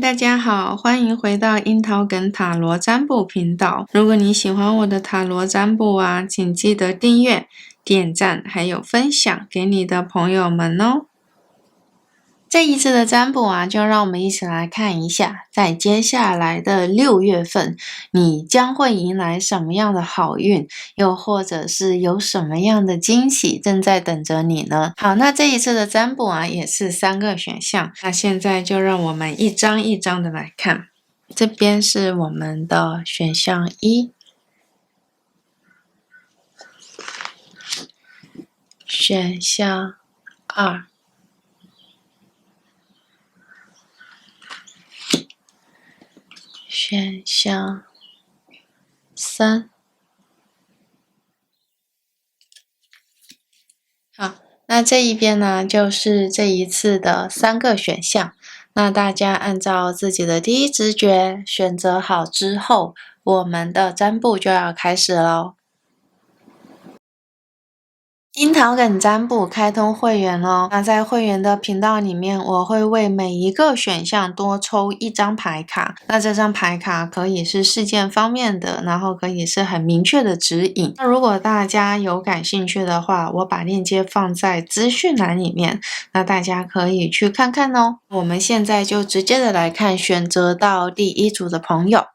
大家好，欢迎回到樱桃梗塔罗占卜频道。如果你喜欢我的塔罗占卜啊，请记得订阅、点赞，还有分享给你的朋友们哦。这一次的占卜啊，就让我们一起来看一下，在接下来的6月份，你将会迎来什么样的好运，又或者是有什么样的惊喜正在等着你呢？好，那这一次的占卜啊，也是3个选项。那现在就让我们一张一张的来看。这边是我们的选项1，选项2。选项3。好，那这一边呢，就是这一次的3个选项。那大家按照自己的第一直觉选择好之后，我们的占卜就要开始咯。樱桃梗占卜开通会员哦，那在会员的频道里面，我会为每一个选项多抽1张牌卡。那这张牌卡可以是事件方面的，然后可以是很明确的指引。那如果大家有感兴趣的话，我把链接放在资讯栏里面，那大家可以去看看哦。我们现在就直接的来看选择到第1组的朋友。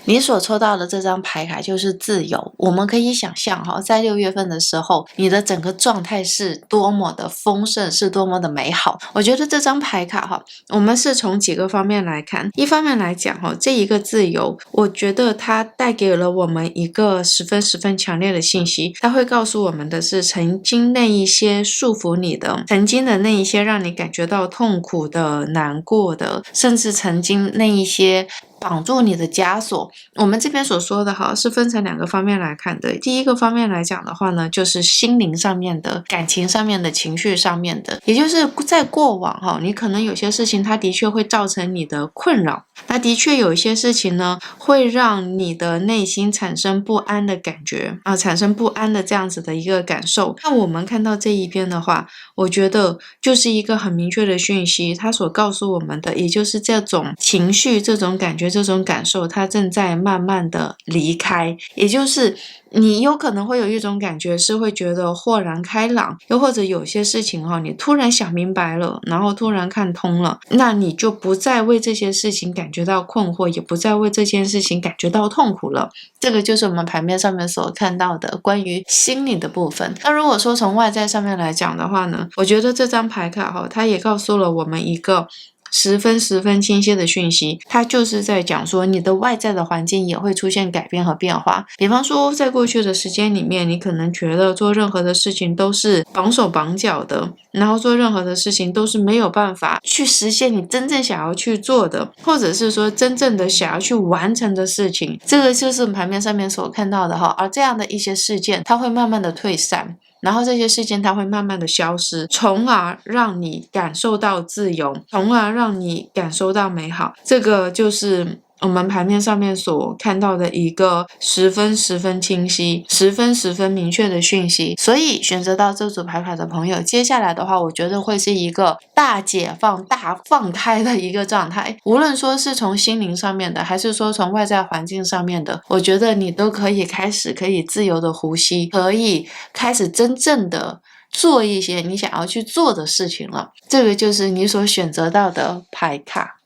你所抽到的这张牌卡就是自由。我们可以想象在6月份的时候，你的整个状态是多么的丰盛，是多么的美好。我觉得这张牌卡我们是从几个方面来看。一方面来讲这一个自由，我觉得它带给了我们一个十分强烈的信息。它会告诉我们的是，曾经那一些束缚你的，曾经的那一些让你感觉到痛苦的、难过的，甚至曾经那一些绑住你的枷锁。我们这边所说的是分成2个方面来看的。第一个方面来讲的话呢，就是心灵上面的、感情上面的、情绪上面的，也就是在过往你可能有些事情它的确会造成你的困扰，那的确有一些事情呢会让你的内心产生不安的感觉产生不安的这样子的一个感受。那我们看到这一边的话，我觉得就是一个很明确的讯息，它所告诉我们的也就是这种情绪、这种感觉、这种感受，它正在慢慢的离开。也就是你有可能会有一种感觉是会觉得豁然开朗，又或者有些事情你突然想明白了，然后突然看通了，那你就不再为这些事情感觉到困惑，也不再为这件事情感觉到痛苦了。这个就是我们牌面上面所看到的关于心理的部分。那如果说从外在上面来讲的话呢，我觉得这张牌卡它也告诉了我们一个十分清晰的讯息，它就是在讲说你的外在的环境也会出现改变和变化。比方说在过去的时间里面，你可能觉得做任何的事情都是绑手绑脚的，然后做任何的事情都是没有办法去实现你真正想要去做的，或者是说真正的想要去完成的事情。这个就是牌面上面所看到的而这样的一些事件它会慢慢的退散，然后这些事件它会慢慢的消失，从而让你感受到自由，从而让你感受到美好。这个就是我们牌面上面所看到的一个十分清晰、十分明确的讯息。所以选择到这组牌卡的朋友，接下来的话我觉得会是一个大解放、大放开的一个状态。无论说是从心灵上面的，还是说从外在环境上面的，我觉得你都可以开始可以自由的呼吸，可以开始真正的做一些你想要去做的事情了。这个就是你所选择到的牌卡。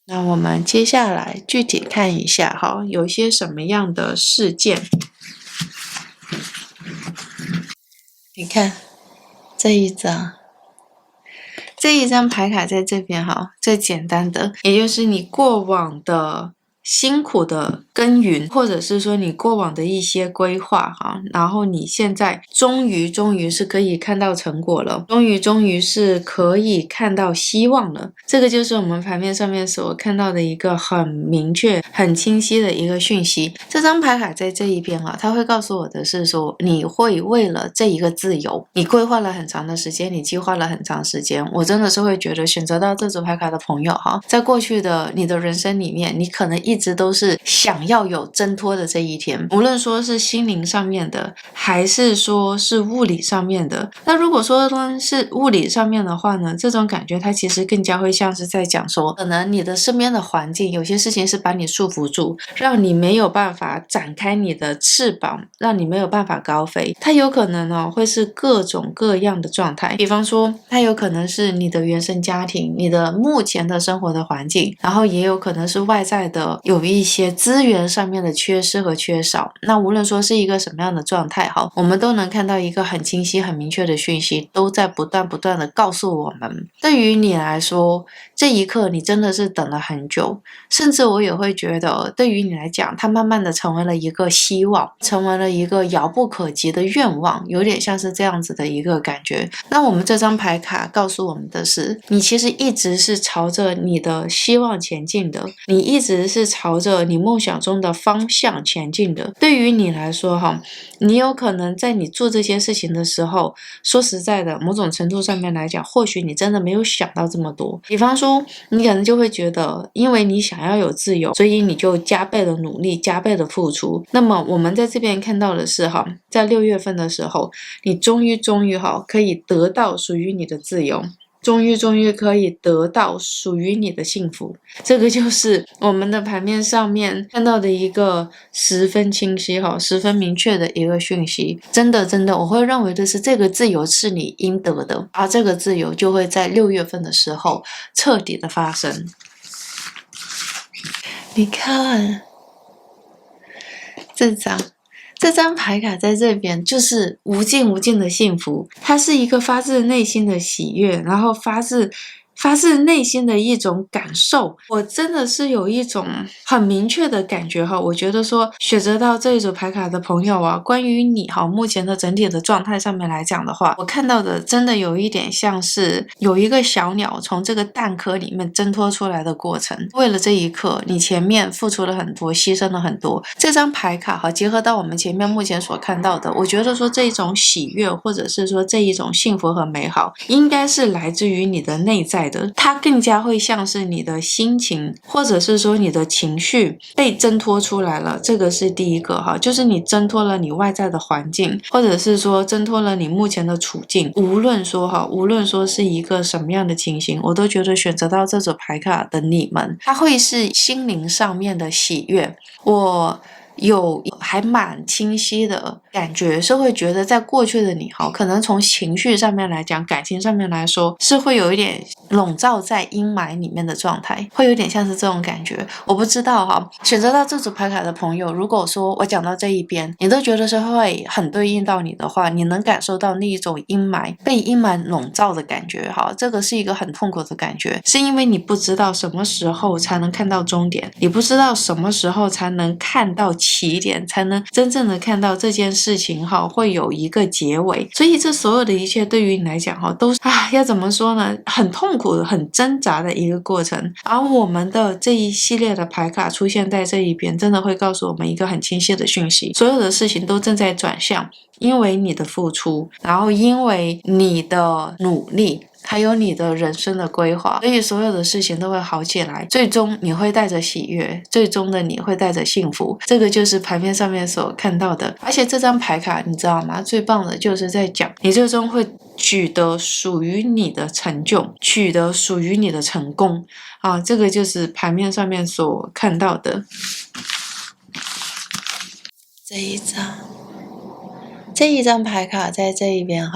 那我们接下来具体看一下有些什么样的事件。你看这一张牌卡在这边最简单的，也就是你过往的辛苦的耕耘，或者是说你过往的一些规划然后你现在终于是可以看到成果了，终于是可以看到希望了。这个就是我们牌面上面所看到的一个很明确、很清晰的一个讯息。这张牌卡在这一边它会告诉我的是说，你会为了这一个自由，你规划了很长的时间，你计划了很长时间。我真的是会觉得选择到这组牌卡的朋友在过去的你的人生里面，你可能一直都是想要有挣脱的这一天，无论说是心灵上面的，还是说是物理上面的。那如果说是物理上面的话呢，这种感觉它其实更加会像是在讲说，可能你的身边的环境有些事情是把你束缚住，让你没有办法展开你的翅膀，让你没有办法高飞。它有可能会是各种各样的状态，比方说它有可能是你的原生家庭，你的目前的生活的环境，然后也有可能是外在的有一些资源上面的缺失和缺少。那无论说是一个什么样的状态我们都能看到一个很清晰很明确的讯息，都在不断的告诉我们，对于你来说这一刻你真的是等了很久，甚至我也会觉得对于你来讲，它慢慢的成为了一个希望，成为了一个遥不可及的愿望，有点像是这样子的一个感觉。那我们这张牌卡告诉我们的是，你其实一直是朝着你的希望前进的，你一直是朝着你梦想中的方向前进的。对于你来说你有可能在你做这些事情的时候，说实在的，某种程度上面来讲，或许你真的没有想到这么多。比方说你可能就会觉得，因为你想要有自由，所以你就加倍的努力，加倍的付出。那么我们在这边看到的是在6月份的时候，你终于可以得到属于你的自由，终于可以得到属于你的幸福。这个就是我们的盘面上面看到的一个十分清晰十分明确的一个讯息。真的我会认为的是，这个自由是你应得的，而这个自由就会在6月份的时候彻底的发生。你看这张牌卡在这边就是无尽的幸福，它是一个发自内心的喜悦，然后发自内心的一种感受。我真的是有一种很明确的感觉我觉得说选择到这一组牌卡的朋友关于你目前的整体的状态上面来讲的话，我看到的真的有一点像是有一个小鸟从这个蛋壳里面挣脱出来的过程。为了这一刻，你前面付出了很多，牺牲了很多。这张牌卡结合到我们前面目前所看到的，我觉得说这一种喜悦，或者是说这一种幸福和美好，应该是来自于你的内在的，它更加会像是你的心情，或者是说你的情绪被挣脱出来了。这个是第一个就是你挣脱了你外在的环境，或者是说挣脱了你目前的处境。无论说是一个什么样的情形，我都觉得选择到这组牌卡的你们，它会是心灵上面的喜悦。我有还蛮清晰的感觉，是会觉得在过去的你可能从情绪上面来讲，感情上面来说，是会有一点笼罩在阴霾里面的状态，会有点像是这种感觉。我不知道选择到这组牌卡的朋友，如果说我讲到这一边你都觉得是会很对应到你的话，你能感受到那一种阴霾被阴霾笼罩的感觉这个是一个很痛苦的感觉，是因为你不知道什么时候才能看到终点，你不知道什么时候才能看到起点，才能真正的看到这件事情会有一个结尾。所以这所有的一切对于你来讲都是要怎么说呢，很痛苦的很挣扎的一个过程。而我们的这一系列的牌卡出现在这一边，真的会告诉我们一个很清晰的讯息，所有的事情都正在转向，因为你的付出，然后因为你的努力，还有你的人生的规划，所以所有的事情都会好起来，最终你会带着喜悦，最终的你会带着幸福。这个就是牌面上面所看到的。而且这张牌卡你知道吗，最棒的就是在讲你最终会取得属于你的成就，取得属于你的成功这个就是牌面上面所看到的。这一张牌卡在这一边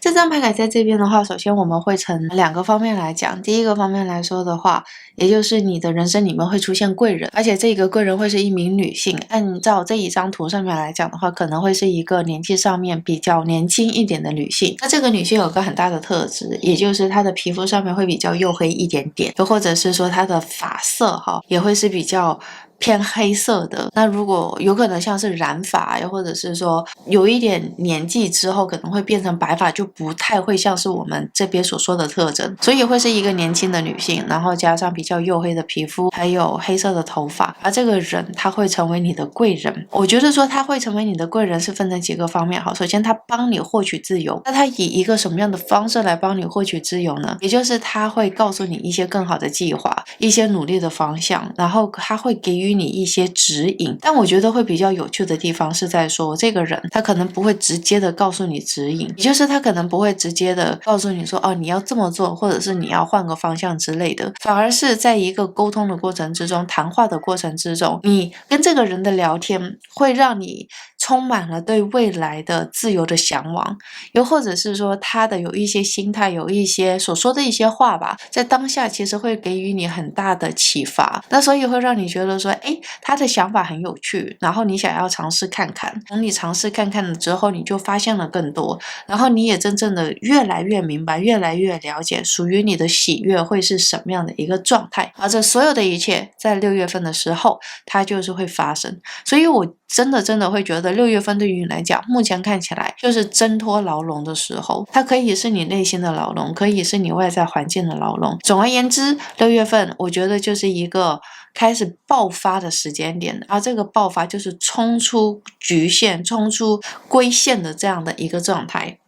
这张牌卡在这边的话，首先我们会从2个方面来讲。第一个方面来说的话，也就是你的人生里面会出现贵人，而且这个贵人会是一名女性。按照这一张图上面来讲的话，可能会是一个年纪上面比较年轻一点的女性。那这个女性有个很大的特质，也就是她的皮肤上面会比较黝黑一点点，又或者是说她的发色也会是比较偏黑色的。那如果有可能像是染发，又或者是说有一点年纪之后可能会变成白发，就不太会像是我们这边所说的特征，所以会是一个年轻的女性，然后加上比比较黝黑的皮肤，还有黑色的头发，而这个人他会成为你的贵人。我觉得说他会成为你的贵人是分成几个方面。好，首先他帮你获取自由，那他以一个什么样的方式来帮你获取自由呢？也就是他会告诉你一些更好的计划，一些努力的方向，然后他会给予你一些指引。但我觉得会比较有趣的地方是在说，这个人他可能不会直接的告诉你指引，也就是他可能不会直接的告诉你说，哦，你要这么做，或者是你要换个方向之类的，反而是在一个沟通的过程之中，谈话的过程之中，你跟这个人的聊天会让你充满了对未来的自由的向往，又或者是说他的有一些心态，有一些所说的一些话吧，在当下其实会给予你很大的启发，那所以会让你觉得说，诶，他的想法很有趣，然后你想要尝试看看，等你尝试看看了之后，你就发现了更多，然后你也真正的越来越明白，越来越了解属于你的喜悦会是什么样的一个状态，而这所有的一切在6月份的时候它就是会发生。所以我真的会觉得6月份对于你来讲，目前看起来就是挣脱牢笼的时候，它可以是你内心的牢笼，可以是你外在环境的牢笼。总而言之，6月份我觉得就是一个开始爆发的时间点，而这个爆发就是冲出局限，冲出规限的这样的一个状态。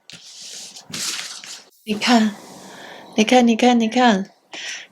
你看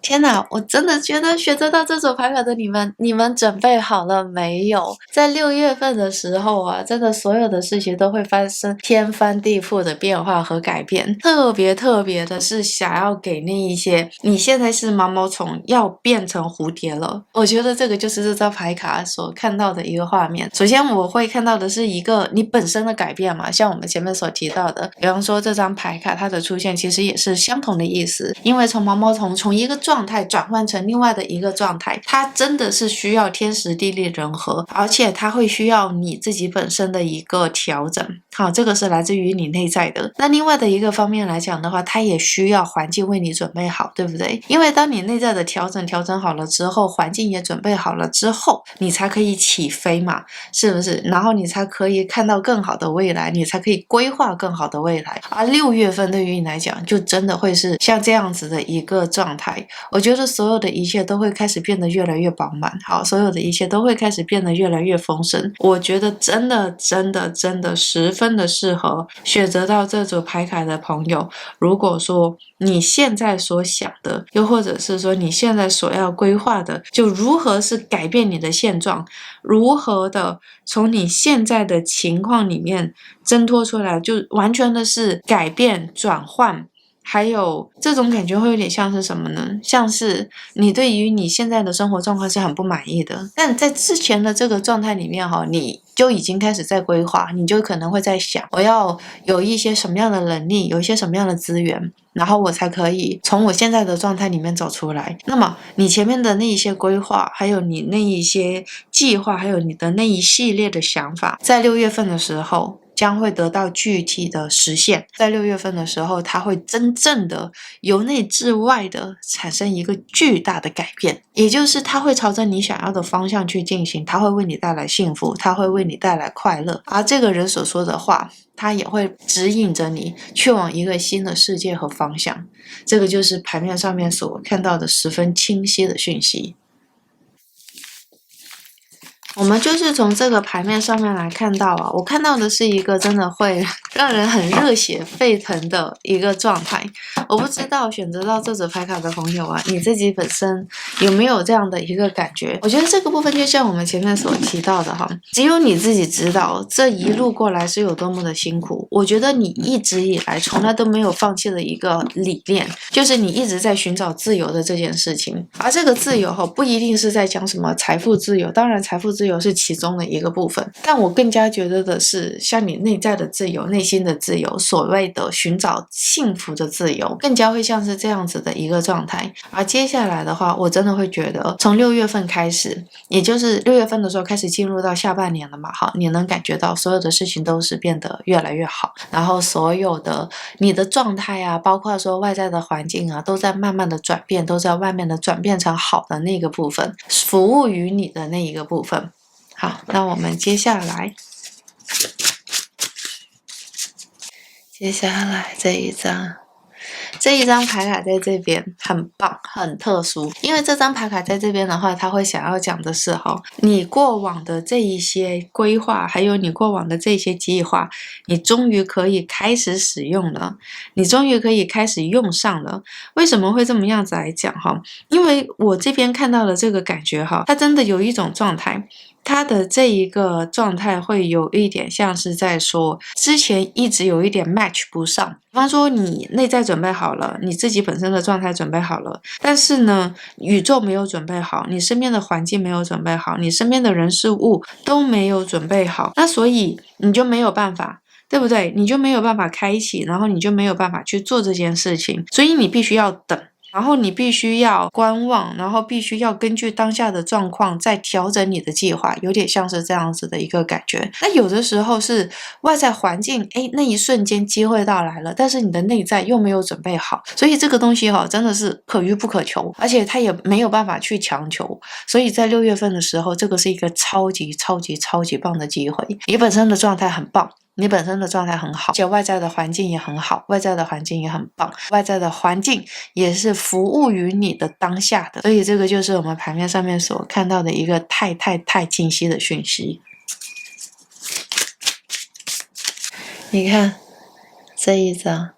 天哪，我真的觉得选择到这组牌卡的你们准备好了没有？在6月份的时候啊，真的所有的事情都会发生天翻地覆的变化和改变。特别的是想要给那一些你现在是毛毛虫要变成蝴蝶了，我觉得这个就是这张牌卡所看到的一个画面。首先我会看到的是一个你本身的改变嘛，像我们前面所提到的，比方说这张牌卡它的出现其实也是相同的意思，因为从毛毛虫从一个状态转换成另外的一个状态，它真的是需要天时地利人和，而且它会需要你自己本身的一个调整。好，这个是来自于你内在的。那另外的一个方面来讲的话，它也需要环境为你准备好，对不对？因为当你内在的调整好了之后，环境也准备好了之后，你才可以起飞嘛，是不是？然后你才可以看到更好的未来，你才可以规划更好的未来。而6月份对于你来讲，就真的会是像这样子的一个状态。我觉得所有的一切都会开始变得越来越饱满，好，所有的一切都会开始变得越来越丰盛。我觉得真的十分的适合选择到这组牌卡的朋友。如果说你现在所想的，又或者是说你现在所要规划的，就如何是改变你的现状，如何的从你现在的情况里面挣脱出来，就完全的是改变转换。还有这种感觉会有点像是什么呢？像是你对于你现在的生活状况是很不满意的，但在之前的这个状态里面你就已经开始在规划，你就可能会在想，我要有一些什么样的能力，有一些什么样的资源，然后我才可以从我现在的状态里面走出来。那么你前面的那一些规划，还有你那一些计划，还有你的那一系列的想法，在6月份的时候将会得到具体的实现。在6月份的时候，它会真正的由内至外的产生一个巨大的改变，也就是它会朝着你想要的方向去进行，它会为你带来幸福，它会为你带来快乐，而这个人所说的话，它也会指引着你去往一个新的世界和方向。这个就是牌面上面所看到的十分清晰的讯息。我们就是从这个牌面上面来看到啊，我看到的是一个真的会让人很热血沸腾的一个状态。我不知道选择到这组牌卡的朋友啊，你自己本身有没有这样的一个感觉？我觉得这个部分就像我们前面所提到的哈，只有你自己知道这一路过来是有多么的辛苦。我觉得你一直以来从来都没有放弃的一个理念，就是你一直在寻找自由的这件事情。而这个自由不一定是在讲什么财富自由，当然财富自由是其中的一个部分，但我更加觉得的是像你内在的自由，内心的自由，所谓的寻找幸福的自由，更加会像是这样子的一个状态。而接下来的话，我真的会觉得从6月份开始，也就是6月份的时候开始进入到下半年了嘛，你能感觉到所有的事情都是变得越来越好，然后所有的你的状态啊，包括说外在的环境啊，都在慢慢的转变，都在外面的转变成好的那个部分，服务于你的那一个部分。好，那我们接下来这一张这一张牌卡在这边很棒，很特殊，因为这张牌卡在这边的话，它会想要讲的是你过往的这一些规划，还有你过往的这些计划，你终于可以开始使用了，你终于可以开始用上了。为什么会这么样子来讲因为我这边看到的这个感觉它真的有一种状态，他的这一个状态会有一点像是在说之前一直有一点 match 不上，比方说你内在准备好了，你自己本身的状态准备好了，但是呢宇宙没有准备好，你身边的环境没有准备好，你身边的人事物都没有准备好，那所以你就没有办法，对不对？你就没有办法开启，然后你就没有办法去做这件事情，所以你必须要等，然后你必须要观望，然后必须要根据当下的状况再调整你的计划，有点像是这样子的一个感觉。那有的时候是外在环境那一瞬间机会到来了，但是你的内在又没有准备好，所以这个东西真的是可遇不可求，而且它也没有办法去强求。所以在6月份的时候，这个是一个超级超级超级棒的机会，你本身的状态很棒，你本身的状态很好，而且外在的环境也很好，外在的环境也很棒，外在的环境也是服务于你的当下的，所以这个就是我们牌面上面所看到的一个太清晰的讯息。你看这一张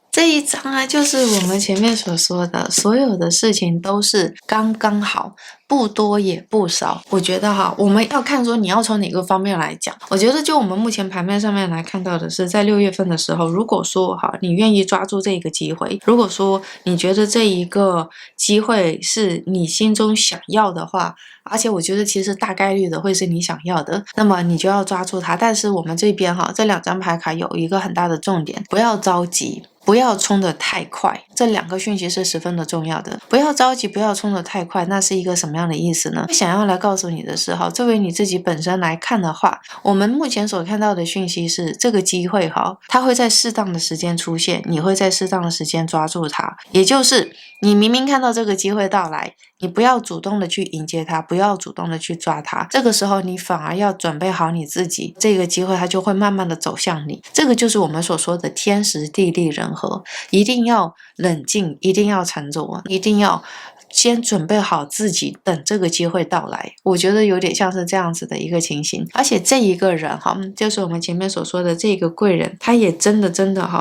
就是我们前面所说的，所有的事情都是刚刚好，不多也不少。我觉得我们要看说你要从哪个方面来讲。我觉得就我们目前盘面上面来看到的是，在6月份的时候，如果说你愿意抓住这个机会，如果说你觉得这一个机会是你心中想要的话，而且我觉得其实大概率的会是你想要的，那么你就要抓住它。但是我们这边这2张牌卡有一个很大的重点，不要着急，不要冲得太快，这2个讯息是十分的重要的。不要着急，不要冲得太快，那是一个什么样的意思呢？想要来告诉你的是作为你自己本身来看的话，我们目前所看到的讯息是这个机会它会在适当的时间出现，你会在适当的时间抓住它，也就是你明明看到这个机会到来，你不要主动的去迎接它，不要主动的去抓它，这个时候你反而要准备好你自己，这个机会它就会慢慢的走向你。这个就是我们所说的天时地利人和，一定要冷静，一定要沉着，一定要先准备好自己，等这个机会到来。我觉得有点像是这样子的一个情形。而且这一个人就是我们前面所说的这个贵人，他也真的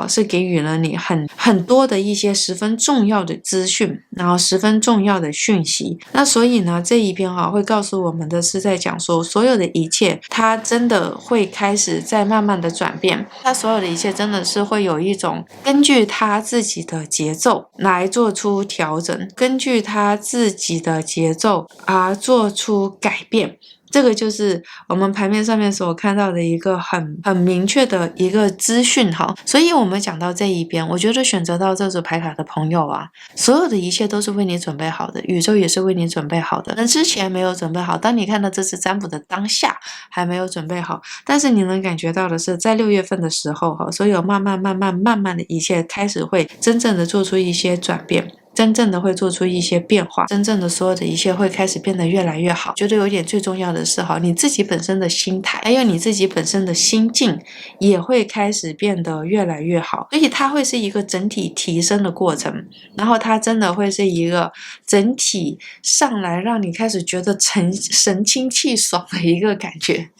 是给予了你很多的一些十分重要的资讯，然后十分重要的讯息。那所以呢，这一篇会告诉我们的是在讲说，所有的一切它真的会开始在慢慢的转变，它所有的一切真的是会有一种根据他自己的节奏来做出调整，根据他自己的节奏而做出改变。这个就是我们牌面上面所看到的一个很明确的一个资讯所以我们讲到这一边，我觉得选择到这组牌卡的朋友所有的一切都是为你准备好的，宇宙也是为你准备好的。之前没有准备好，当你看到这次占卜的当下还没有准备好，但是你能感觉到的是，在6月份的时候所有慢慢的一切开始会真正的做出一些转变，真正的会做出一些变化，真正的所有的一切会开始变得越来越好。觉得有点最重要的是你自己本身的心态，还有你自己本身的心境也会开始变得越来越好，所以它会是一个整体提升的过程，然后它真的会是一个整体上来让你开始觉得神清气爽的一个感觉。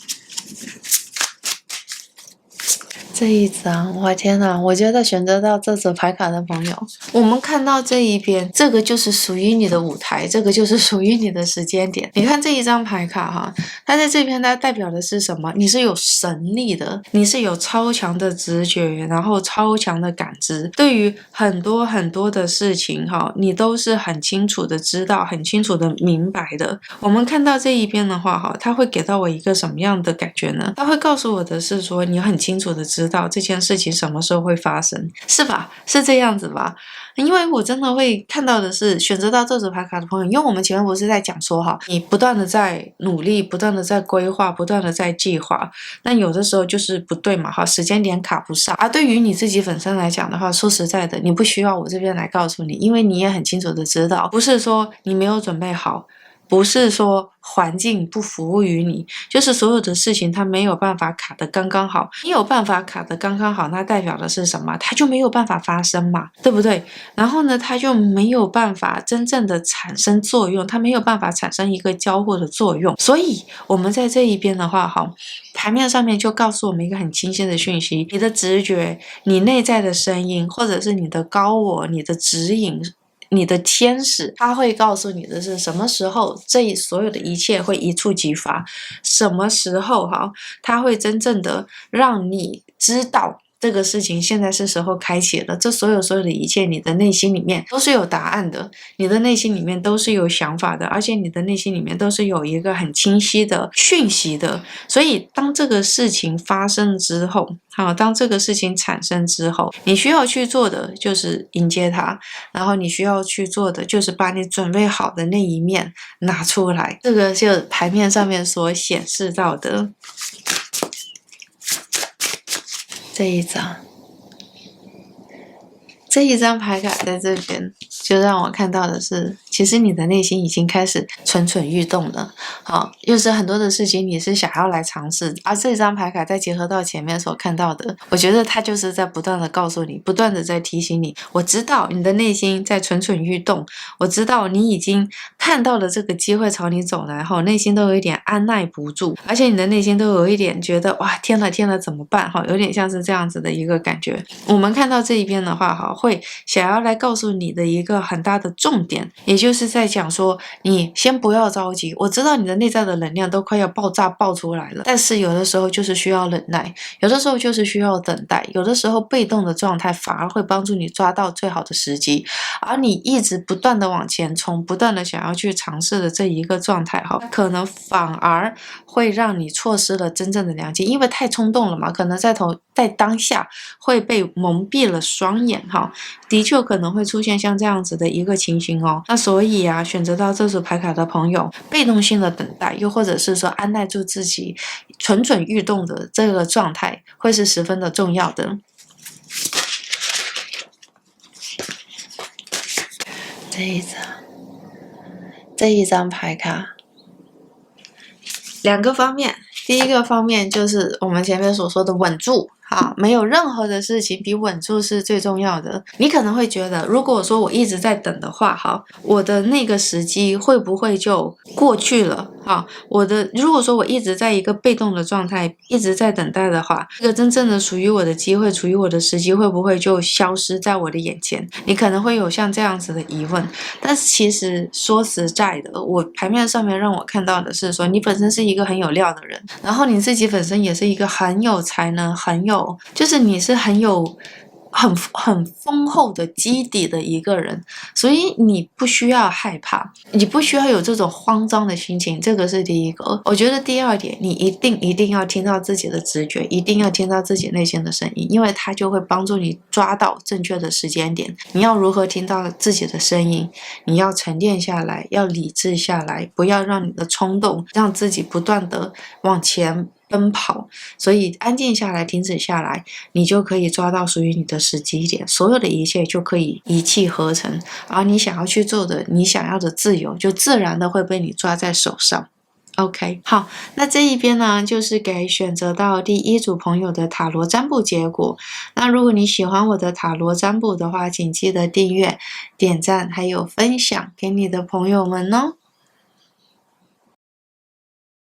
这一张，我天哪！我觉得选择到这组牌卡的朋友，我们看到这一边，这个就是属于你的舞台，这个就是属于你的时间点。你看这一张牌卡它在这边它代表的是什么？你是有神力的，你是有超强的直觉，然后超强的感知，对于很多的事情你都是很清楚的知道，很清楚的明白的。我们看到这一边的话它会给到我一个什么样的感觉呢？它会告诉我的是说，你很清楚的知道这件事情什么时候会发生，是吧？是这样子吧？因为我真的会看到的是，选择到这组牌卡的朋友，因为我们前面不是在讲说你不断的在努力，不断的在规划，不断的在计划，那有的时候就是不对嘛时间点卡不上。而对于你自己本身来讲的话，说实在的，你不需要我这边来告诉你，因为你也很清楚的知道，不是说你没有准备好，不是说环境不服务于你，就是所有的事情它没有办法卡得刚刚好。你有办法卡得刚刚好，那代表的是什么？它就没有办法发生嘛，对不对？然后呢，它就没有办法真正的产生作用，它没有办法产生一个交互的作用。所以我们在这一边的话，牌面上面就告诉我们一个很清晰的讯息：你的直觉、你内在的声音，或者是你的高我、你的指引。你的天使，他会告诉你的是什么时候这所有的一切会一触即发，什么时候他会真正的让你知道这个事情现在是时候开启了。这所有的一切，你的内心里面都是有答案的，你的内心里面都是有想法的，而且你的内心里面都是有一个很清晰的讯息的。所以当这个事情发生之后，当这个事情产生之后，你需要去做的就是迎接它，然后你需要去做的就是把你准备好的那一面拿出来。这个就牌面上面所显示到的这一张牌卡在这边，就让我看到的是，其实你的内心已经开始蠢蠢欲动了。又是很多的事情你是想要来尝试，而这张牌卡再结合到前面所看到的，我觉得它就是在不断的告诉你，不断的在提醒你，我知道你的内心在蠢蠢欲动，我知道你已经看到了这个机会朝你走来后，内心都有一点按耐不住，而且你的内心都有一点觉得哇天了怎么办，有点像是这样子的一个感觉。我们看到这一边的话，会想要来告诉你的一个很大的重点，也就是在讲说，你先不要着急，我知道你的内在的能量都快要爆炸爆出来了，但是有的时候就是需要忍耐，有的时候就是需要等待，有的时候被动的状态反而会帮助你抓到最好的时机，而你一直不断的往前冲，不断的想要去尝试的这一个状态，可能反而会让你错失了真正的良机，因为太冲动了嘛，可能在当下会被蒙蔽了双眼，的确可能会出现像这样子的一个情形哦。那所以选择到这组牌卡的朋友，被动性的等待，又或者是说按耐住自己蠢蠢欲动的这个状态，会是十分的重要的。这一张牌卡，两个方面。第一个方面就是我们前面所说的稳住，没有任何的事情比稳住是最重要的。你可能会觉得，如果说我一直在等的话，我的那个时机会不会就过去了？如果说我一直在一个被动的状态，一直在等待的话，这个真正的属于我的机会，属于我的时机，会不会就消失在我的眼前？你可能会有像这样子的疑问。但是其实说实在的，我牌面上面让我看到的是说，你本身是一个很有料的人，然后你自己本身也是一个很有才能，就是你是很丰厚的基底的一个人，所以你不需要害怕，你不需要有这种慌张的心情，这个是第一个。我觉得第二点，你一定要听到自己的直觉，一定要听到自己内心的声音，因为它就会帮助你抓到正确的时间点。你要如何听到自己的声音？你要沉淀下来，要理智下来，不要让你的冲动让自己不断的往前奔跑，所以安静下来，停止下来，你就可以抓到属于你的时机点，所有的一切就可以一气呵成，而你想要去做的，你想要的自由，就自然的会被你抓在手上。OK， 好，那这一边呢，就是给选择到第一组朋友的塔罗占卜结果。那如果你喜欢我的塔罗占卜的话，请记得订阅、点赞，还有分享给你的朋友们哦。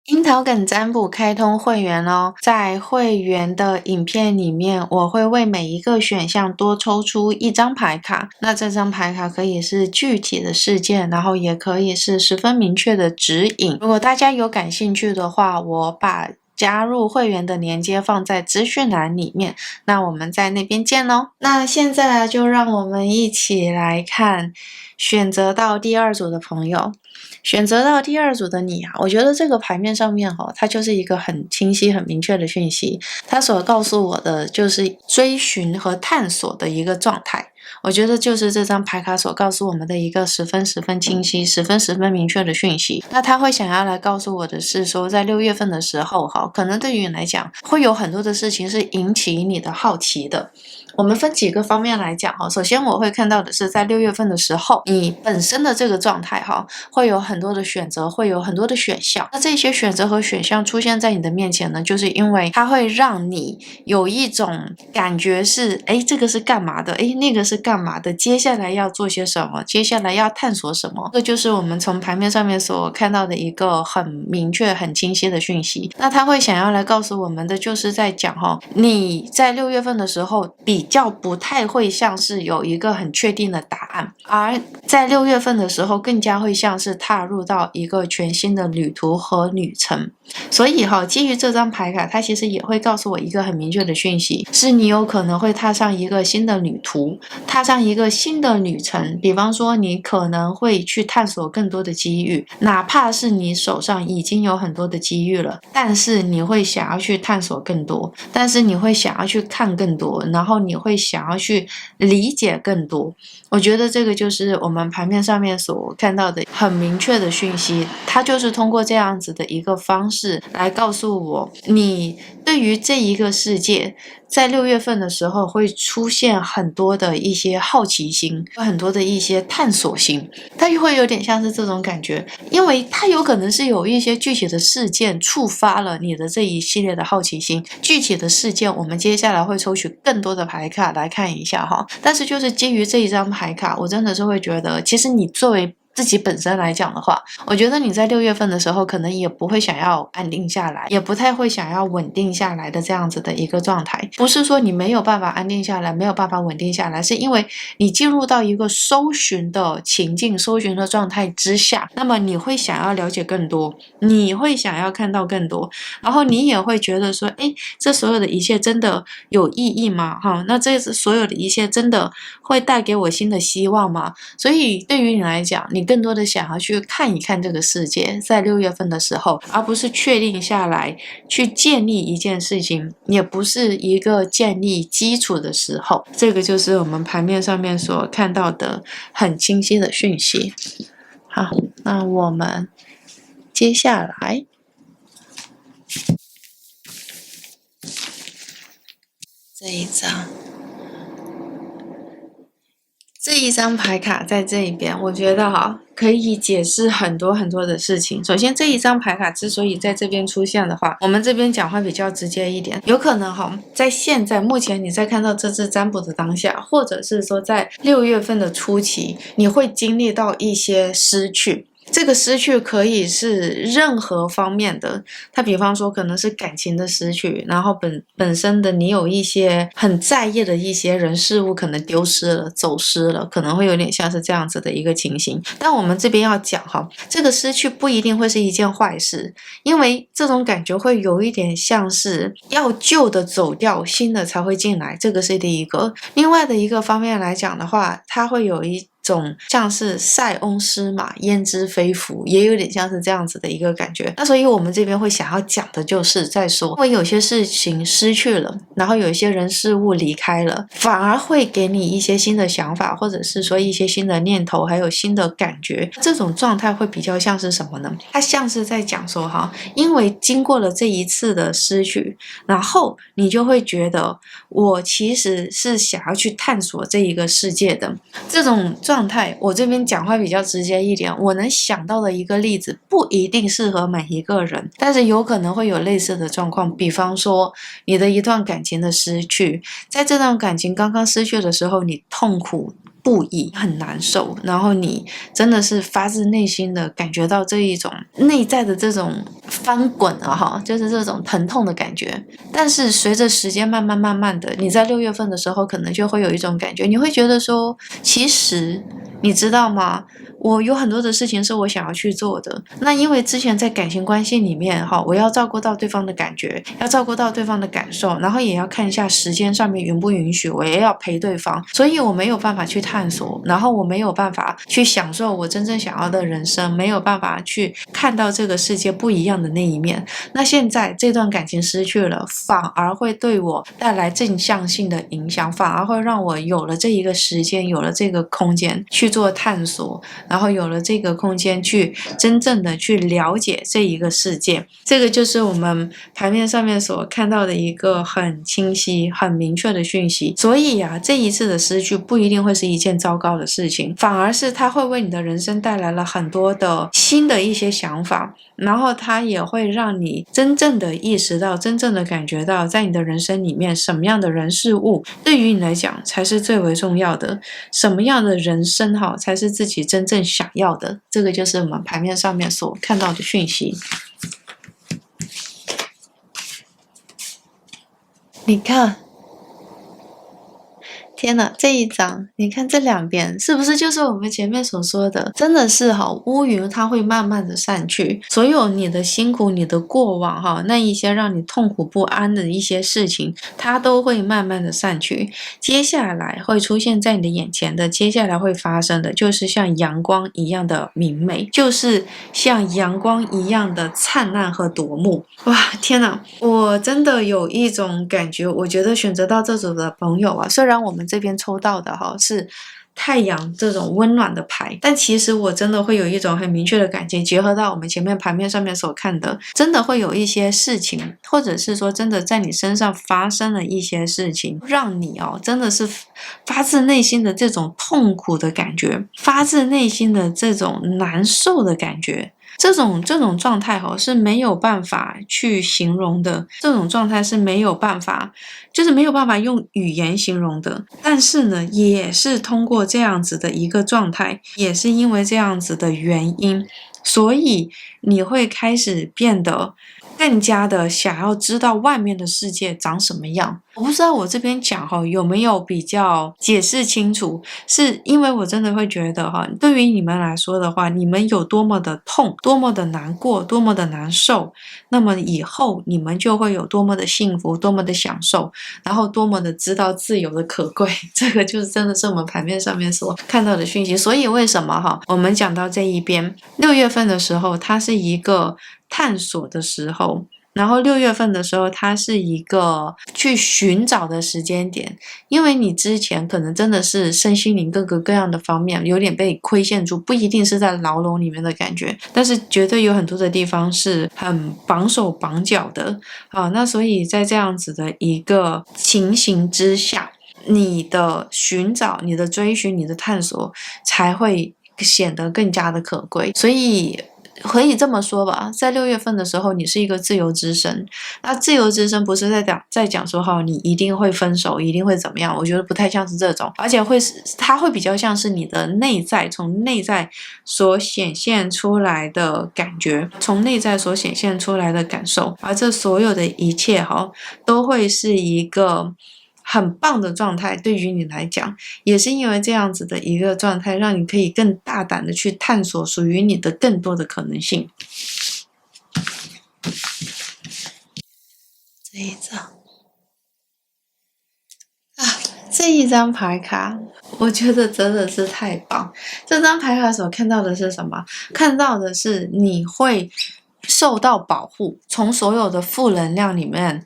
樱桃梗占卜开通会员哦，在会员的影片里面，我会为每一个选项多抽出一张牌卡。那这张牌卡可以是具体的事件，然后也可以是十分明确的指引。如果大家有感兴趣的话，我把加入会员的链接放在资讯栏里面，那我们在那边见咯。那现在就让我们一起来看选择到第二组的朋友。选择到第二组的你我觉得这个牌面上面它就是一个很清晰很明确的讯息，它所告诉我的就是追寻和探索的一个状态。我觉得就是这张牌卡所告诉我们的一个十分清晰、十分明确的讯息。那他会想要来告诉我的是说，在6月份的时候，可能对于你来讲，会有很多的事情是引起你的好奇的。我们分几个方面来讲首先我会看到的是在6月份的时候，你本身的这个状态会有很多的选择，会有很多的选项。那这些选择和选项出现在你的面前呢，就是因为它会让你有一种感觉是这个是干嘛的，那个是干嘛的，接下来要做些什么，接下来要探索什么。这就是我们从牌面上面所看到的一个很明确很清晰的讯息。那他会想要来告诉我们的就是在讲你在6月份的时候比较不太会像是有一个很确定的答案，而在6月份的时候更加会像是踏入到一个全新的旅途和旅程。所以基于这张牌卡，它其实也会告诉我一个很明确的讯息，是你有可能会踏上一个新的旅途，踏上一个新的旅程。比方说你可能会去探索更多的机遇，哪怕是你手上已经有很多的机遇了，但是你会想要去探索更多，但是你会想要去看更多，然后你会想要去理解更多。我觉得这个就是我们牌面上面所看到的很明确的讯息，它就是通过这样子的一个方式来告诉我，你对于这一个世界在6月份的时候会出现很多的一些好奇心，很多的一些探索心，它就会有点像是这种感觉，因为它有可能是有一些具体的事件触发了你的这一系列的好奇心。具体的事件我们接下来会抽取更多的牌卡来看一下但是就是基于这一张牌卡，我真的是会觉得其实你作为自己本身来讲的话，我觉得你在6月份的时候可能也不会想要安定下来，也不太会想要稳定下来的这样子的一个状态。不是说你没有办法安定下来，没有办法稳定下来，是因为你进入到一个搜寻的情境，搜寻的状态之下，那么你会想要了解更多，你会想要看到更多，然后你也会觉得说这所有的一切真的有意义吗？那这所有的一切真的会带给我新的希望吗？所以对于你来讲，你更多的想要去看一看这个世界，在6月份的时候，而不是确定下来去建立一件事情，也不是一个建立基础的时候。这个就是我们牌面上面所看到的很清晰的讯息。好，那我们接下来这一张牌卡在这一边，我觉得可以解释很多的事情。首先这一张牌卡之所以在这边出现的话，我们这边讲话比较直接一点，有可能在现在目前你在看到这支占卜的当下，或者是说在6月份的初期，你会经历到一些失去。这个失去可以是任何方面的，它比方说可能是感情的失去，然后本身的你有一些很在意的一些人事物可能丢失了，走失了，可能会有点像是这样子的一个情形。但我们这边要讲这个失去不一定会是一件坏事，因为这种感觉会有一点像是要旧的走掉，新的才会进来，这个是第一个。另外的一个方面来讲的话，它会有一种像是塞翁失马焉知非福，也有点像是这样子的一个感觉。那所以我们这边会想要讲的就是在说，因为有些事情失去了，然后有一些人事物离开了，反而会给你一些新的想法，或者是说一些新的念头，还有新的感觉。这种状态会比较像是什么呢？它像是在讲说因为经过了这一次的失去，然后你就会觉得我其实是想要去探索这一个世界的这种状态。我这边讲话比较直接一点，我能想到的一个例子不一定适合每一个人，但是有可能会有类似的状况。比方说你的一段感情的失去，在这段感情刚刚失去的时候，你痛苦不已，很难受，然后你真的是发自内心的感觉到这一种内在的这种翻滚就是这种疼痛的感觉。但是随着时间慢慢的，你在6月份的时候可能就会有一种感觉，你会觉得说，其实你知道吗，我有很多的事情是我想要去做的。那因为之前在感情关系里面我要照顾到对方的感觉，要照顾到对方的感受，然后也要看一下时间上面允不允许，我也要陪对方，所以我没有办法去探索，然后我没有办法去享受我真正想要的人生，没有办法去看到这个世界不一样的那一面。那现在这段感情失去了，反而会对我带来正向性的影响，反而会让我有了这一个时间，有了这个空间去做探索，然后有了这个空间去真正的去了解这一个世界。这个就是我们牌面上面所看到的一个很清晰很明确的讯息。所以这一次的失去不一定会是一件糟糕的事情，反而是它会为你的人生带来了很多的新的一些想法，然后它也会让你真正的意识到，真正的感觉到，在你的人生里面什么样的人事物对于你来讲才是最为重要的，什么样的人生才是自己真正想要的。这个就是我们牌面上面所看到的讯息。你看，天哪，这一张你看这两边是不是就是我们前面所说的，真的是乌云它会慢慢的散去，所有你的辛苦，你的过往那一些让你痛苦不安的一些事情，它都会慢慢的散去。接下来会出现在你的眼前的，接下来会发生的就是像阳光一样的明媚，就是像阳光一样的灿烂和夺目。哇，天哪，我真的有一种感觉，我觉得选择到这组的朋友虽然我们这边抽到的是太阳这种温暖的牌，但其实我真的会有一种很明确的感觉，结合到我们前面牌面上面所看的，真的会有一些事情，或者是说真的在你身上发生了一些事情，让你真的是发自内心的这种痛苦的感觉，发自内心的这种难受的感觉。这种状态是没有办法去形容的，这种状态是没有办法，就是没有办法用语言形容的。但是呢，也是通过这样子的一个状态，也是因为这样子的原因，所以你会开始变得更加的想要知道外面的世界长什么样。我不知道我这边讲有没有比较解释清楚，是因为我真的会觉得对于你们来说的话，你们有多么的痛，多么的难过，多么的难受，那么以后你们就会有多么的幸福，多么的享受，然后多么的知道自由的可贵。这个就是真的是我们牌面上面所看到的讯息。所以为什么我们讲到这一边，6月份的时候它是一个探索的时候，然后6月份的时候它是一个去寻找的时间点，因为你之前可能真的是身心灵各个各样的方面有点被亏欠住，不一定是在牢笼里面的感觉，但是绝对有很多的地方是很绑手绑脚的。那所以在这样子的一个情形之下，你的寻找，你的追寻，你的探索才会显得更加的可贵。所以可以这么说吧，在6月份的时候，你是一个自由之身。那自由之身不是在讲说你一定会分手，一定会怎么样？我觉得不太像是这种，而且它会比较像是你的内在，从内在所显现出来的感觉，从内在所显现出来的感受，而这所有的一切都会是一个很棒的状态。对于你来讲，也是因为这样子的一个状态，让你可以更大胆的去探索属于你的更多的可能性。这一张这一张牌卡我觉得真的是太棒。这张牌卡所看到的是什么？看到的是你会受到保护，从所有的负能量里面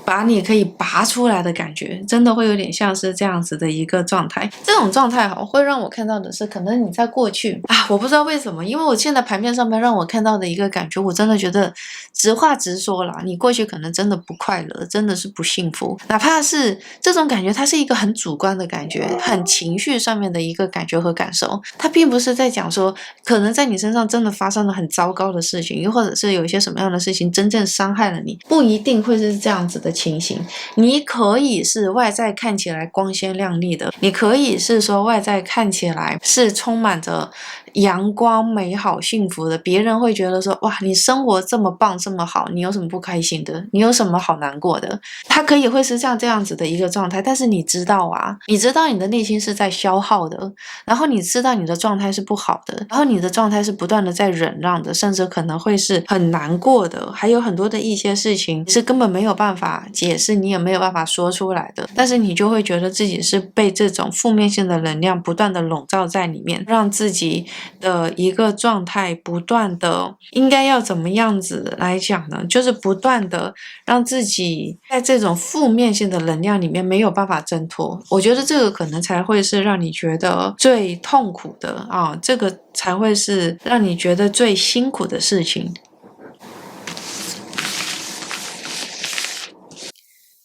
把你可以拔出来的感觉，真的会有点像是这样子的一个状态。这种状态会让我看到的是，可能你在过去我不知道为什么，因为我现在牌面上面让我看到的一个感觉，我真的觉得直话直说啦，你过去可能真的不快乐，真的是不幸福，哪怕是这种感觉，它是一个很主观的感觉，很情绪上面的一个感觉和感受，它并不是在讲说可能在你身上真的发生了很糟糕的事情，又或者是有一些什么样的事情真正伤害了你，不一定会是这样子的情形。你可以是外在看起来光鲜亮丽的，你可以是说外在看起来是充满着阳光美好幸福的，别人会觉得说哇，你生活这么棒这么好，你有什么不开心的，你有什么好难过的，它可以会是像这样子的一个状态。但是你知道啊，你知道你的内心是在消耗的，然后你知道你的状态是不好的，然后你的状态是不断的在忍让的，甚至可能会是很难过的，还有很多的一些事情是根本没有办法解释，你也没有办法说出来的，但是你就会觉得自己是被这种负面性的能量不断的笼罩在里面，让自己的一个状态不断的，应该要怎么样子来讲呢，就是不断的让自己在这种负面性的能量里面没有办法挣脱。我觉得这个可能才会是让你觉得最痛苦的啊，这个才会是让你觉得最辛苦的事情。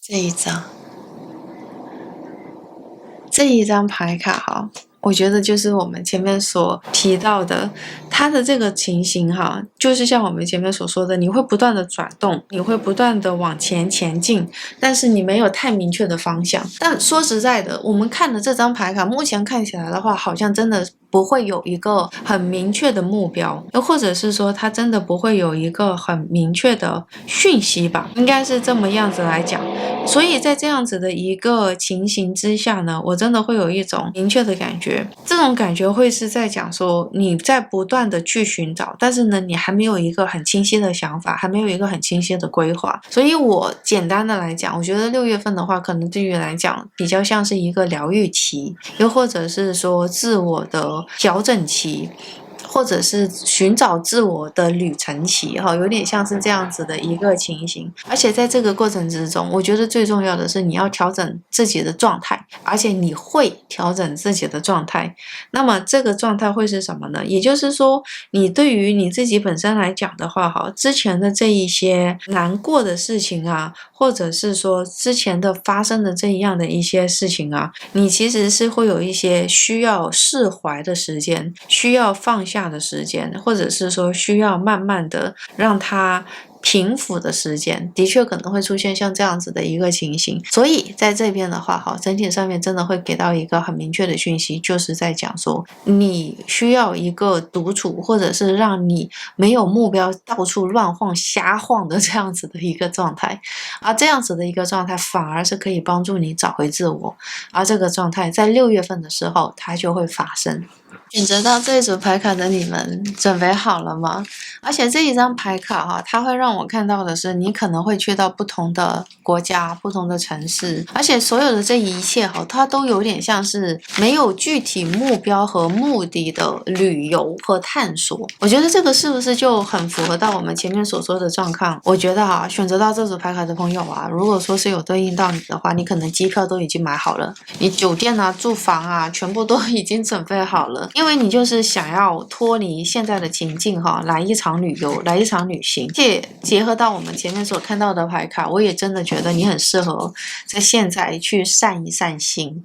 这一张牌卡哈，我觉得就是我们前面所提到的，它的这个情形哈，就是像我们前面所说的，你会不断的转动，你会不断的往前进，但是你没有太明确的方向。但说实在的，我们看的这张牌卡，目前看起来的话，好像真的不会有一个很明确的目标，又或者是说它真的不会有一个很明确的讯息吧，应该是这么样子来讲。所以在这样子的一个情形之下呢，我真的会有一种明确的感觉，这种感觉会是在讲说你在不断的去寻找，但是呢你还没有一个很清晰的想法，还没有一个很清晰的规划。所以我简单的来讲，我觉得6月份的话，可能对于来讲比较像是一个疗愈期，又或者是说自我的调整期，或者是寻找自我的旅程期，有点像是这样子的一个情形。而且在这个过程之中，我觉得最重要的是你要调整自己的状态，而且你会调整自己的状态。那么这个状态会是什么呢？也就是说，你对于你自己本身来讲的话，之前的这一些难过的事情啊，或者是说之前的发生的这样的一些事情啊，你其实是会有一些需要释怀的时间，需要放下的时间，或者是说需要慢慢的让它平复的时间，的确可能会出现像这样子的一个情形。所以在这边的话，整体上面真的会给到一个很明确的讯息，就是在讲说你需要一个独处，或者是让你没有目标到处乱晃瞎晃的这样子的一个状态。而这样子的一个状态反而是可以帮助你找回自我，而这个状态在6月份的时候它就会发生。选择到这一组牌卡的你们准备好了吗？而且这一张牌卡它会让我看到的是你可能会去到不同的国家，不同的城市，而且所有的这一切它都有点像是没有具体目标和目的的旅游和探索。我觉得这个是不是就很符合到我们前面所说的状况？我觉得选择到这组牌卡的朋友如果说是有对应到你的话，你可能机票都已经买好了，你酒店住房全部都已经准备好了，因为你就是想要脱离现在的情境来一场旅游，来一场旅行。且结合到我们前面所看到的牌卡，我也真的觉得你很适合在现在去散一散心，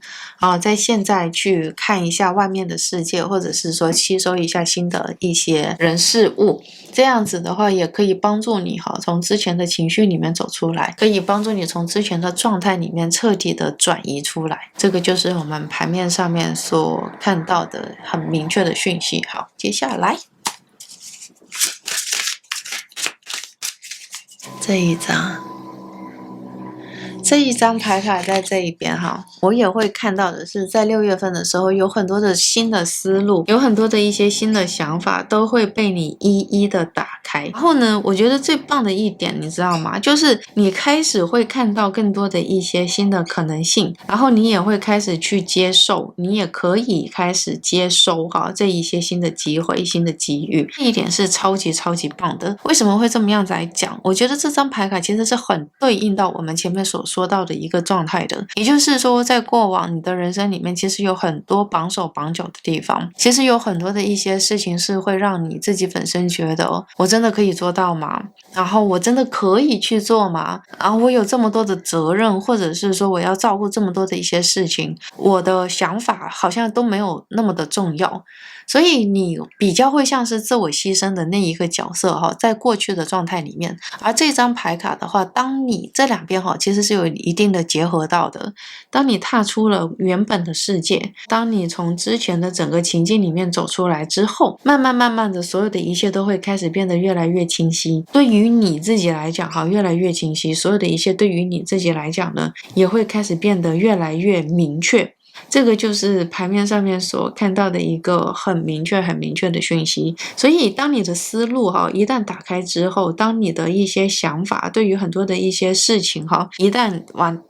在现在去看一下外面的世界，或者是说吸收一下新的一些人事物。这样子的话也可以帮助你从之前的情绪里面走出来，可以帮助你从之前的状态里面彻底的转移出来。这个就是我们牌面上面所看到的很明确的讯息。好，接下来这一张牌卡在这一边我也会看到的是，在6月份的时候，有很多的新的思路，有很多的一些新的想法都会被你一一的打开。然后呢，我觉得最棒的一点你知道吗？就是你开始会看到更多的一些新的可能性，然后你也会开始去接受，你也可以开始接收这一些新的机会、新的机遇。这一点是超级超级棒的。为什么会这么样子来讲？我觉得这张牌卡其实是很对应到我们前面所说到的一个状态的，也就是说在过往你的人生里面，其实有很多绑手绑脚的地方，其实有很多的一些事情是会让你自己本身觉得我真的可以做到吗？然后我真的可以去做吗？然后我有这么多的责任，或者是说我要照顾这么多的一些事情，我的想法好像都没有那么的重要。所以你比较会像是自我牺牲的那一个角色哈，在过去的状态里面。而这张牌卡的话，当你这两边哈其实是有一定的结合到的。当你踏出了原本的世界，当你从之前的整个情境里面走出来之后，慢慢的所有的一切都会开始变得越来越清晰。对于你自己来讲哈，越来越清晰，所有的一切对于你自己来讲呢，也会开始变得越来越明确。这个就是牌面上面所看到的一个很明确的讯息。所以当你的思路一旦打开之后，当你的一些想法对于很多的一些事情一旦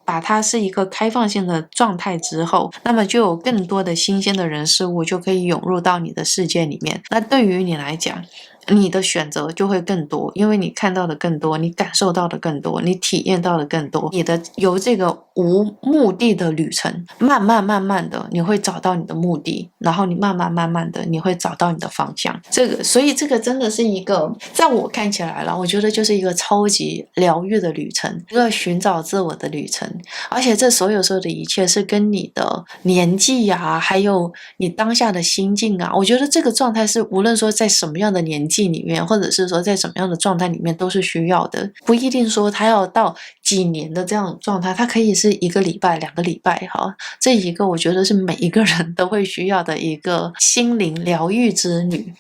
把它是一个开放性的状态之后，那么就有更多的新鲜的人事物就可以涌入到你的世界里面。那对于你来讲，你的选择就会更多，因为你看到的更多，你感受到的更多，你体验到的更多。你的由这个无目的的旅程，慢慢的你会找到你的目的，然后你慢慢的你会找到你的方向。所以这个真的是一个，在我看起来了，我觉得就是一个超级疗愈的旅程，一个寻找自我的旅程。而且这所有的一切是跟你的年纪啊，还有你当下的心境啊，我觉得这个状态是无论说在什么样的年纪里面，或者是说在什么样的状态里面都是需要的。不一定说他要到几年的这样的状态，它可以是1个礼拜、2个礼拜这一个我觉得是每一个人都会需要的一个心灵疗愈之旅。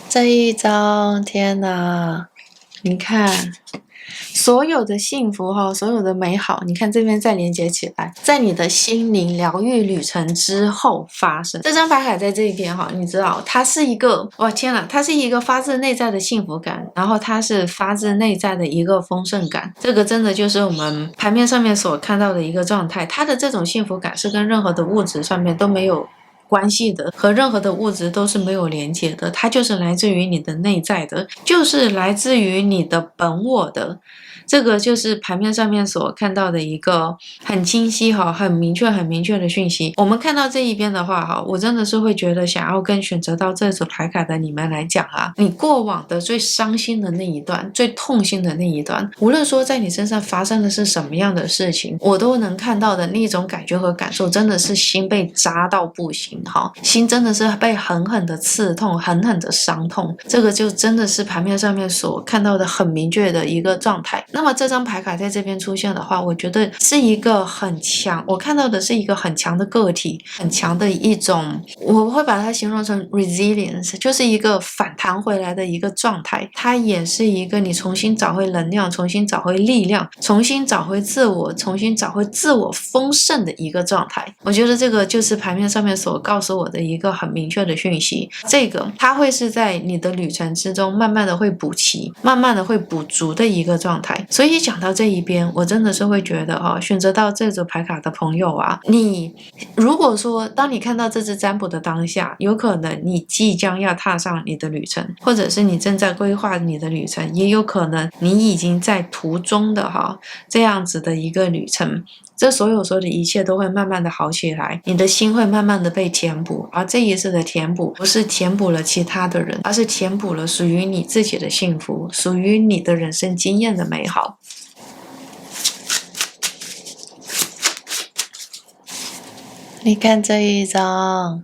这一张，天哪，你看所有的幸福所有的美好，你看这边再连接起来，在你的心灵疗愈旅程之后发生。这张牌卡在这边你知道它是一个，哇天哪，它是一个发自内在的幸福感，然后它是发自内在的一个丰盛感。这个真的就是我们牌面上面所看到的一个状态，它的这种幸福感是跟任何的物质上面都没有关系的，和任何的物质都是没有连接的，它就是来自于你的内在的，就是来自于你的本我的。这个就是牌面上面所看到的一个很清晰很明确的讯息。我们看到这一边的话我真的是会觉得想要跟选择到这组牌卡的你们来讲你过往的最伤心的那一段，最痛心的那一段，无论说在你身上发生的是什么样的事情，我都能看到的那种感觉和感受，真的是心被扎到不行心真的是被狠狠的刺痛，狠狠的伤痛。这个就真的是牌面上面所看到的很明确的一个状态。那么这张牌卡在这边出现的话，我觉得是一个很强，我看到的是一个很强的个体，很强的一种，我会把它形容成 resilience， 就是一个反弹回来的一个状态。它也是一个你重新找回能量，重新找回力量，重新找回自我，重新找回自我丰盛的一个状态。我觉得这个就是牌面上面所告诉我的一个很明确的讯息。这个它会是在你的旅程之中慢慢的会补齐，慢慢的会补足的一个状态。所以讲到这一边，我真的是会觉得选择到这组牌卡的朋友你如果说当你看到这支占卜的当下，有可能你即将要踏上你的旅程，或者是你正在规划你的旅程，也有可能你已经在途中的这样子的一个旅程。这所有的一切都会慢慢的好起来，你的心会慢慢的被填补，而这一次的填补不是填补了其他的人，而是填补了属于你自己的幸福，属于你的人生经验的美好。你看这一张，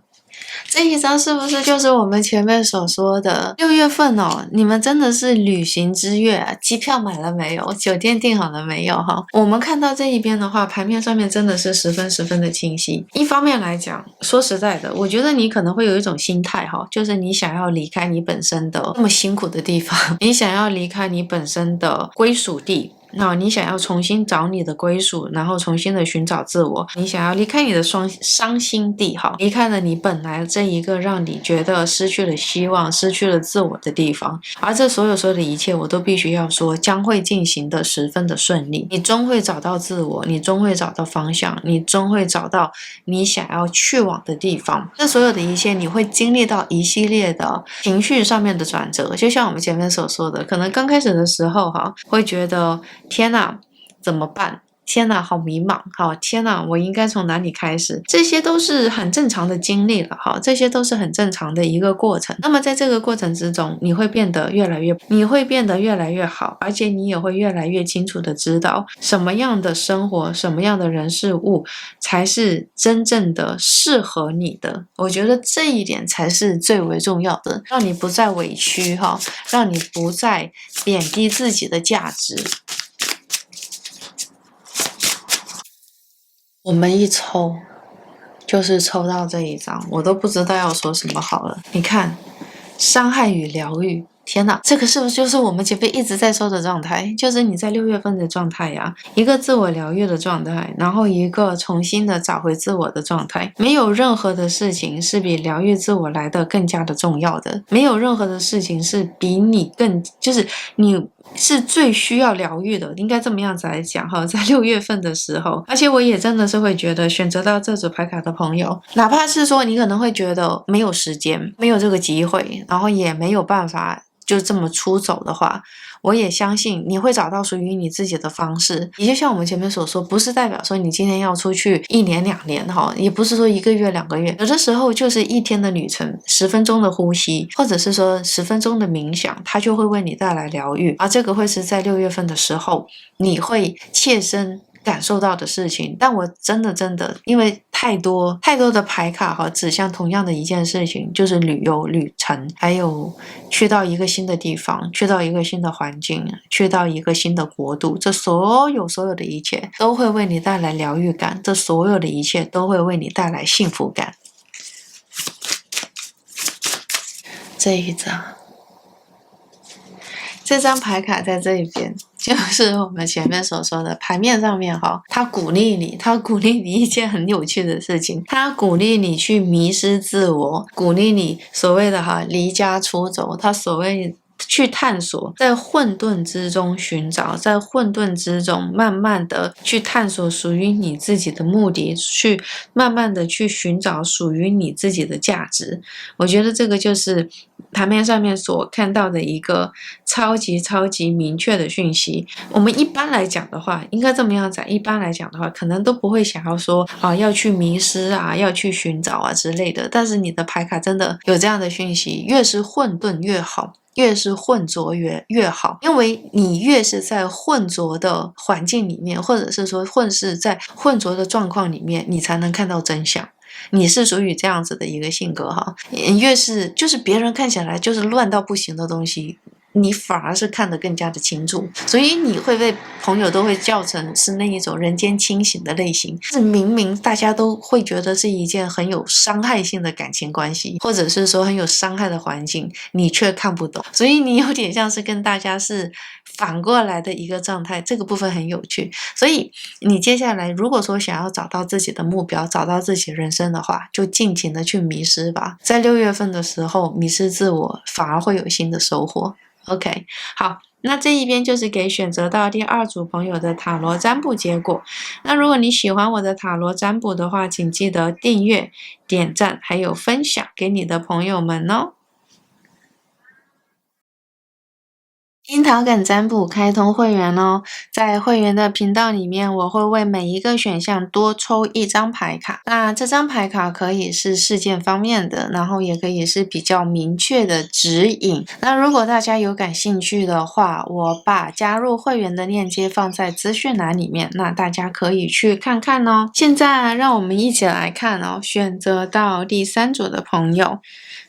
这一张是不是就是我们前面所说的6月份你们真的是旅行之月机票买了没有？酒店订好了没有我们看到这一边的话，牌面上面真的是十分的清晰。一方面来讲，说实在的，我觉得你可能会有一种心态就是你想要离开你本身的那么辛苦的地方，你想要离开你本身的归属地，你想要重新找你的归属，然后重新的寻找自我，你想要离开你的伤心地离开了你本来这一个让你觉得失去了希望，失去了自我的地方。而这所有的一切，我都必须要说将会进行的十分的顺利，你终会找到自我，你终会找到方向，你终会找到你想要去往的地方。这所有的一切，你会经历到一系列的情绪上面的转折，就像我们前面所说的，可能刚开始的时候会觉得天哪，怎么办？天哪，好迷茫，好，天哪，我应该从哪里开始？这些都是很正常的经历了，哈，这些都是很正常的一个过程。那么在这个过程之中，你会变得越来越好，而且你也会越来越清楚的知道什么样的生活，什么样的人事物才是真正的适合你的。我觉得这一点才是最为重要的，让你不再委屈，哈，让你不再贬低自己的价值。我们一抽就是抽到这一张，我都不知道要说什么好了。你看，伤害与疗愈，天哪，这个是不是就是我们前辈一直在说的状态？就是你在6月份的状态呀，一个自我疗愈的状态，然后一个重新的找回自我的状态。没有任何的事情是比疗愈自我来的更加的重要的，没有任何的事情是比你更，就是你是最需要疗愈的，应该这么样子来讲哈，在6月份的时候。而且我也真的是会觉得，选择到这组牌卡的朋友，哪怕是说你可能会觉得没有时间，没有这个机会，然后也没有办法就这么出走的话，我也相信你会找到属于你自己的方式。也就像我们前面所说，不是代表说你今天要出去1年2年哈，也不是说1个月2个月，有的时候就是1天的旅程，10分钟的呼吸，或者是说10分钟的冥想，它就会为你带来疗愈。而这个会是在6月份的时候，你会切身感受到的事情。但我真的因为太多的牌卡哈，指向同样的一件事情，就是旅游旅程，还有去到一个新的地方，去到一个新的环境，去到一个新的国度，这所有的一切都会为你带来疗愈感，这所有的一切都会为你带来幸福感。这张牌卡在这一边，就是我们前面所说的牌面上面哈，它鼓励你一件很有趣的事情，它鼓励你去迷失自我，鼓励你所谓的离家出走，它所谓去探索，在混沌之中寻找，在混沌之中慢慢的去探索属于你自己的目的，去慢慢的去寻找属于你自己的价值。我觉得这个就是牌面上面所看到的一个超级明确的讯息。我们一般来讲的话，应该这么样讲，一般来讲的话，可能都不会想要说要去迷失啊，要去寻找啊之类的。但是你的牌卡真的有这样的讯息，越是混沌越好，越是混浊越好，因为你越是在混浊的环境里面，或者是说是在混浊的状况里面，你才能看到真相。你是属于这样子的一个性格哈，越是就是别人看起来就是乱到不行的东西，你反而是看得更加的清楚，所以你会被朋友都会叫成是那一种人间清醒的类型。是明明大家都会觉得是一件很有伤害性的感情关系，或者是说很有伤害的环境，你却看不懂，所以你有点像是跟大家是反过来的一个状态，这个部分很有趣。所以你接下来如果说想要找到自己的目标，找到自己人生的话，就尽情的去迷失吧。在6月份的时候迷失自我，反而会有新的收获。OK， 好，那这一边就是给选择到第2组朋友的塔罗占卜结果。那如果你喜欢我的塔罗占卜的话，请记得订阅、点赞还有分享给你的朋友们哦。樱桃梗占卜开通会员哦，在会员的频道里面，我会为每一个选项多抽1张牌卡。那这张牌卡可以是事件方面的，然后也可以是比较明确的指引。那如果大家有感兴趣的话，我把加入会员的链接放在资讯栏里面，那大家可以去看看哦。现在让我们一起来看哦，选择到第3组的朋友。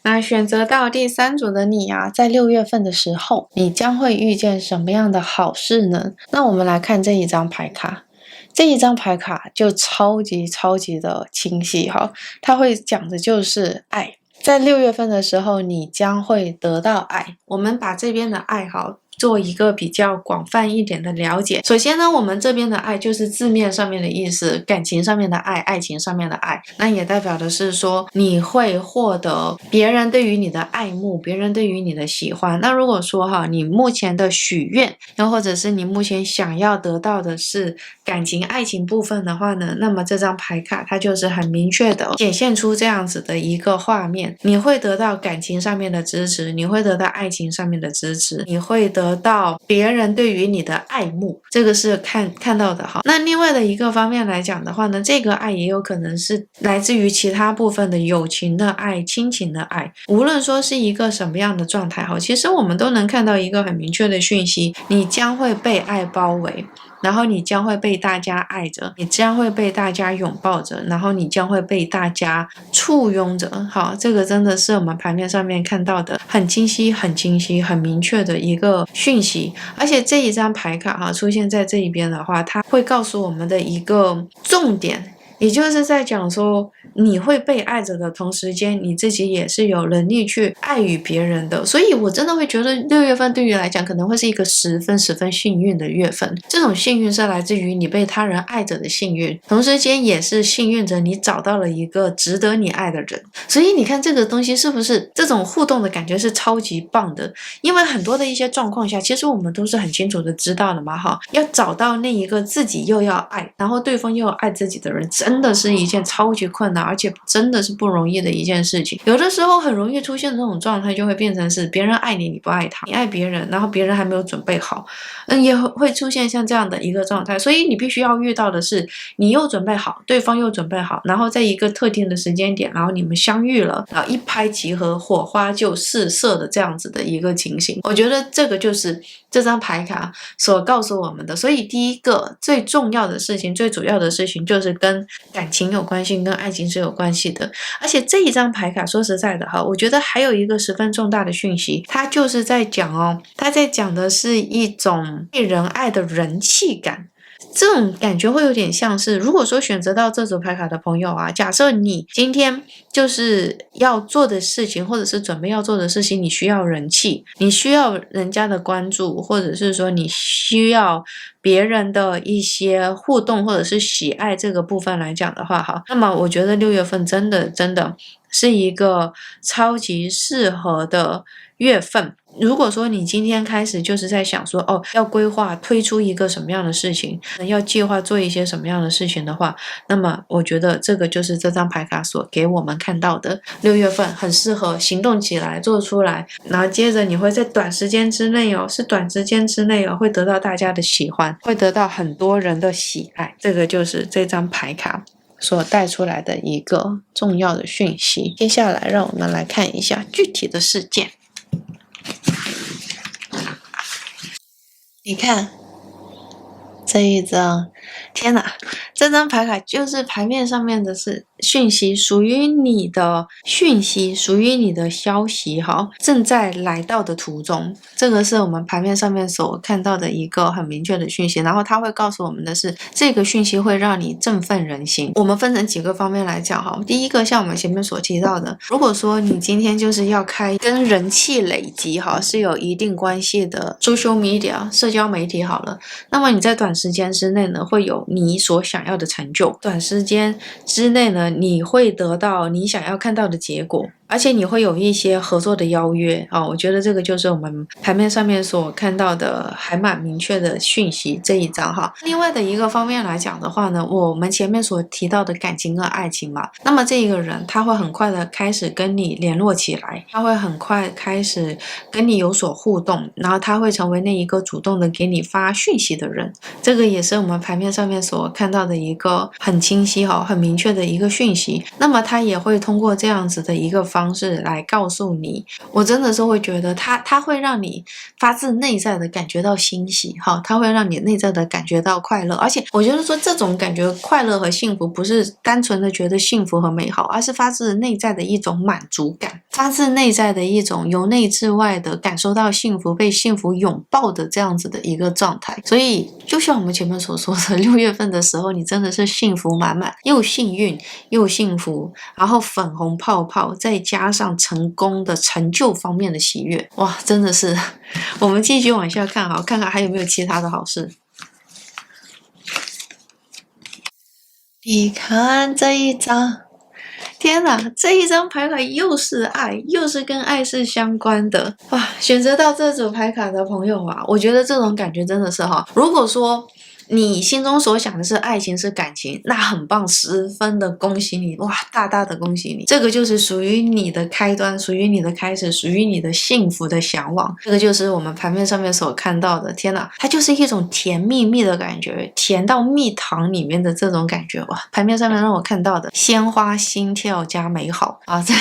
那选择到第3组的你啊，在6月份的时候，你将会遇见什么样的好事呢？那我们来看这一张牌卡，这一张牌卡就超级的清晰哈，它会讲的就是爱。在6月份的时候，你将会得到爱。我们把这边的爱好做一个比较广泛一点的了解。首先呢，我们这边的爱就是字面上面的意思，感情上面的爱，爱情上面的爱，那也代表的是说你会获得别人对于你的爱慕，别人对于你的喜欢。那如果说你目前的许愿，又或者是你目前想要得到的是感情爱情部分的话呢，那么这张牌卡它就是很明确的显现出这样子的一个画面，你会得到感情上面的支持，你会得到爱情上面的支持，你会得得到别人对于你的爱慕，这个是看到的哈。那另外的一个方面来讲的话呢，这个爱也有可能是来自于其他部分的友情的爱、亲情的爱，无论说是一个什么样的状态哈，其实我们都能看到一个很明确的讯息，你将会被爱包围，然后你将会被大家爱着，你将会被大家拥抱着，然后你将会被大家簇拥着。好，这个真的是我们牌面上面看到的很清晰、很清晰、很明确的一个讯息。而且这一张牌卡哈出现在这一边的话，它会告诉我们的一个重点，也就是在讲说你会被爱着的同时间，你自己也是有能力去爱与别人的。所以我真的会觉得6月份对于来讲可能会是一个十分幸运的月份。这种幸运是来自于你被他人爱着的幸运，同时间也是幸运着你找到了一个值得你爱的人。所以你看这个东西是不是这种互动的感觉是超级棒的？因为很多的一些状况下，其实我们都是很清楚的知道的嘛哈，要找到那一个自己又要爱，然后对方又要爱自己的人，真的是一件超级困难，而且真的是不容易的一件事情。有的时候很容易出现这种状态，就会变成是别人爱你，你不爱他，你爱别人，然后别人还没有准备好，也会出现像这样的一个状态。所以你必须要遇到的是，你又准备好，对方又准备好，然后在一个特定的时间点，然后你们相遇了，然后一拍即合，火花就四射的这样子的一个情形。我觉得这个就是这张牌卡所告诉我们的。所以第一个最重要的事情，最主要的事情就是跟感情有关系，跟爱情是有关系的。而且这一张牌卡说实在的哈，我觉得还有一个十分重大的讯息，它就是在讲它在讲的是一种被人爱的人气感。这种感觉会有点像是，如果说选择到这组牌卡的朋友啊，假设你今天就是要做的事情，或者是准备要做的事情，你需要人气，你需要人家的关注，或者是说你需要别人的一些互动或者是喜爱这个部分来讲的话哈，那么我觉得6月份真的是一个超级适合的月份。如果说你今天开始就是在想说要规划推出一个什么样的事情，要计划做一些什么样的事情的话，那么我觉得这个就是这张牌卡所给我们看到的6月份很适合行动起来做出来，然后接着你会在短时间之内会得到大家的喜欢，会得到很多人的喜爱。这个就是这张牌卡所带出来的一个重要的讯息。接下来让我们来看一下具体的事件。你看这一张，天哪，这张牌卡就是牌面上面的是讯息，属于你的讯息，属于你的消息哈，正在来到的途中。这个是我们牌面上面所看到的一个很明确的讯息，然后它会告诉我们的是，这个讯息会让你振奋人心。我们分成几个方面来讲哈，第一个像我们前面所提到的，如果说你今天就是要开跟人气累积哈是有一定关系的 social media 社交媒体好了，那么你在短时间之内呢会有你所想要的成就，短时间之内呢你会得到你想要看到的结果，而且你会有一些合作的邀约我觉得这个就是我们牌面上面所看到的还蛮明确的讯息这一张哈。另外的一个方面来讲的话呢，我们前面所提到的感情跟爱情嘛，那么这一个人他会很快的开始跟你联络起来，他会很快开始跟你有所互动，然后他会成为那一个主动的给你发讯息的人。这个也是我们牌面上面所看到的一个很清晰很明确的一个讯息。那么他也会通过这样子的一个方式来告诉你，我真的是会觉得他会让你发自内在的感觉到欣喜他会让你内在的感觉到快乐。而且我觉得说这种感觉快乐和幸福不是单纯的觉得幸福和美好，而是发自内在的一种满足感，发自内在的一种由内至外的感受到幸福，被幸福拥抱的这样子的一个状态。所以就像我们前面所说的，6月份的时候你真的是幸福满满，又幸运又幸福，然后粉红泡泡再加上成功的成就方面的喜悦，哇，真的是。我们继续往下看看看还有没有其他的好事。你看这一张，天哪，这一张牌卡又是爱，又是跟爱是相关的哇！选择到这组牌卡的朋友我觉得这种感觉真的是如果说你心中所想的是爱情是感情，那很棒，十分的恭喜你，哇，大大的恭喜你，这个就是属于你的开端，属于你的开始，属于你的幸福的向往。这个就是我们盘面上面所看到的，天哪，它就是一种甜蜜蜜的感觉，甜到蜜糖里面的这种感觉。哇，盘面上面让我看到的鲜花心跳加美好啊，这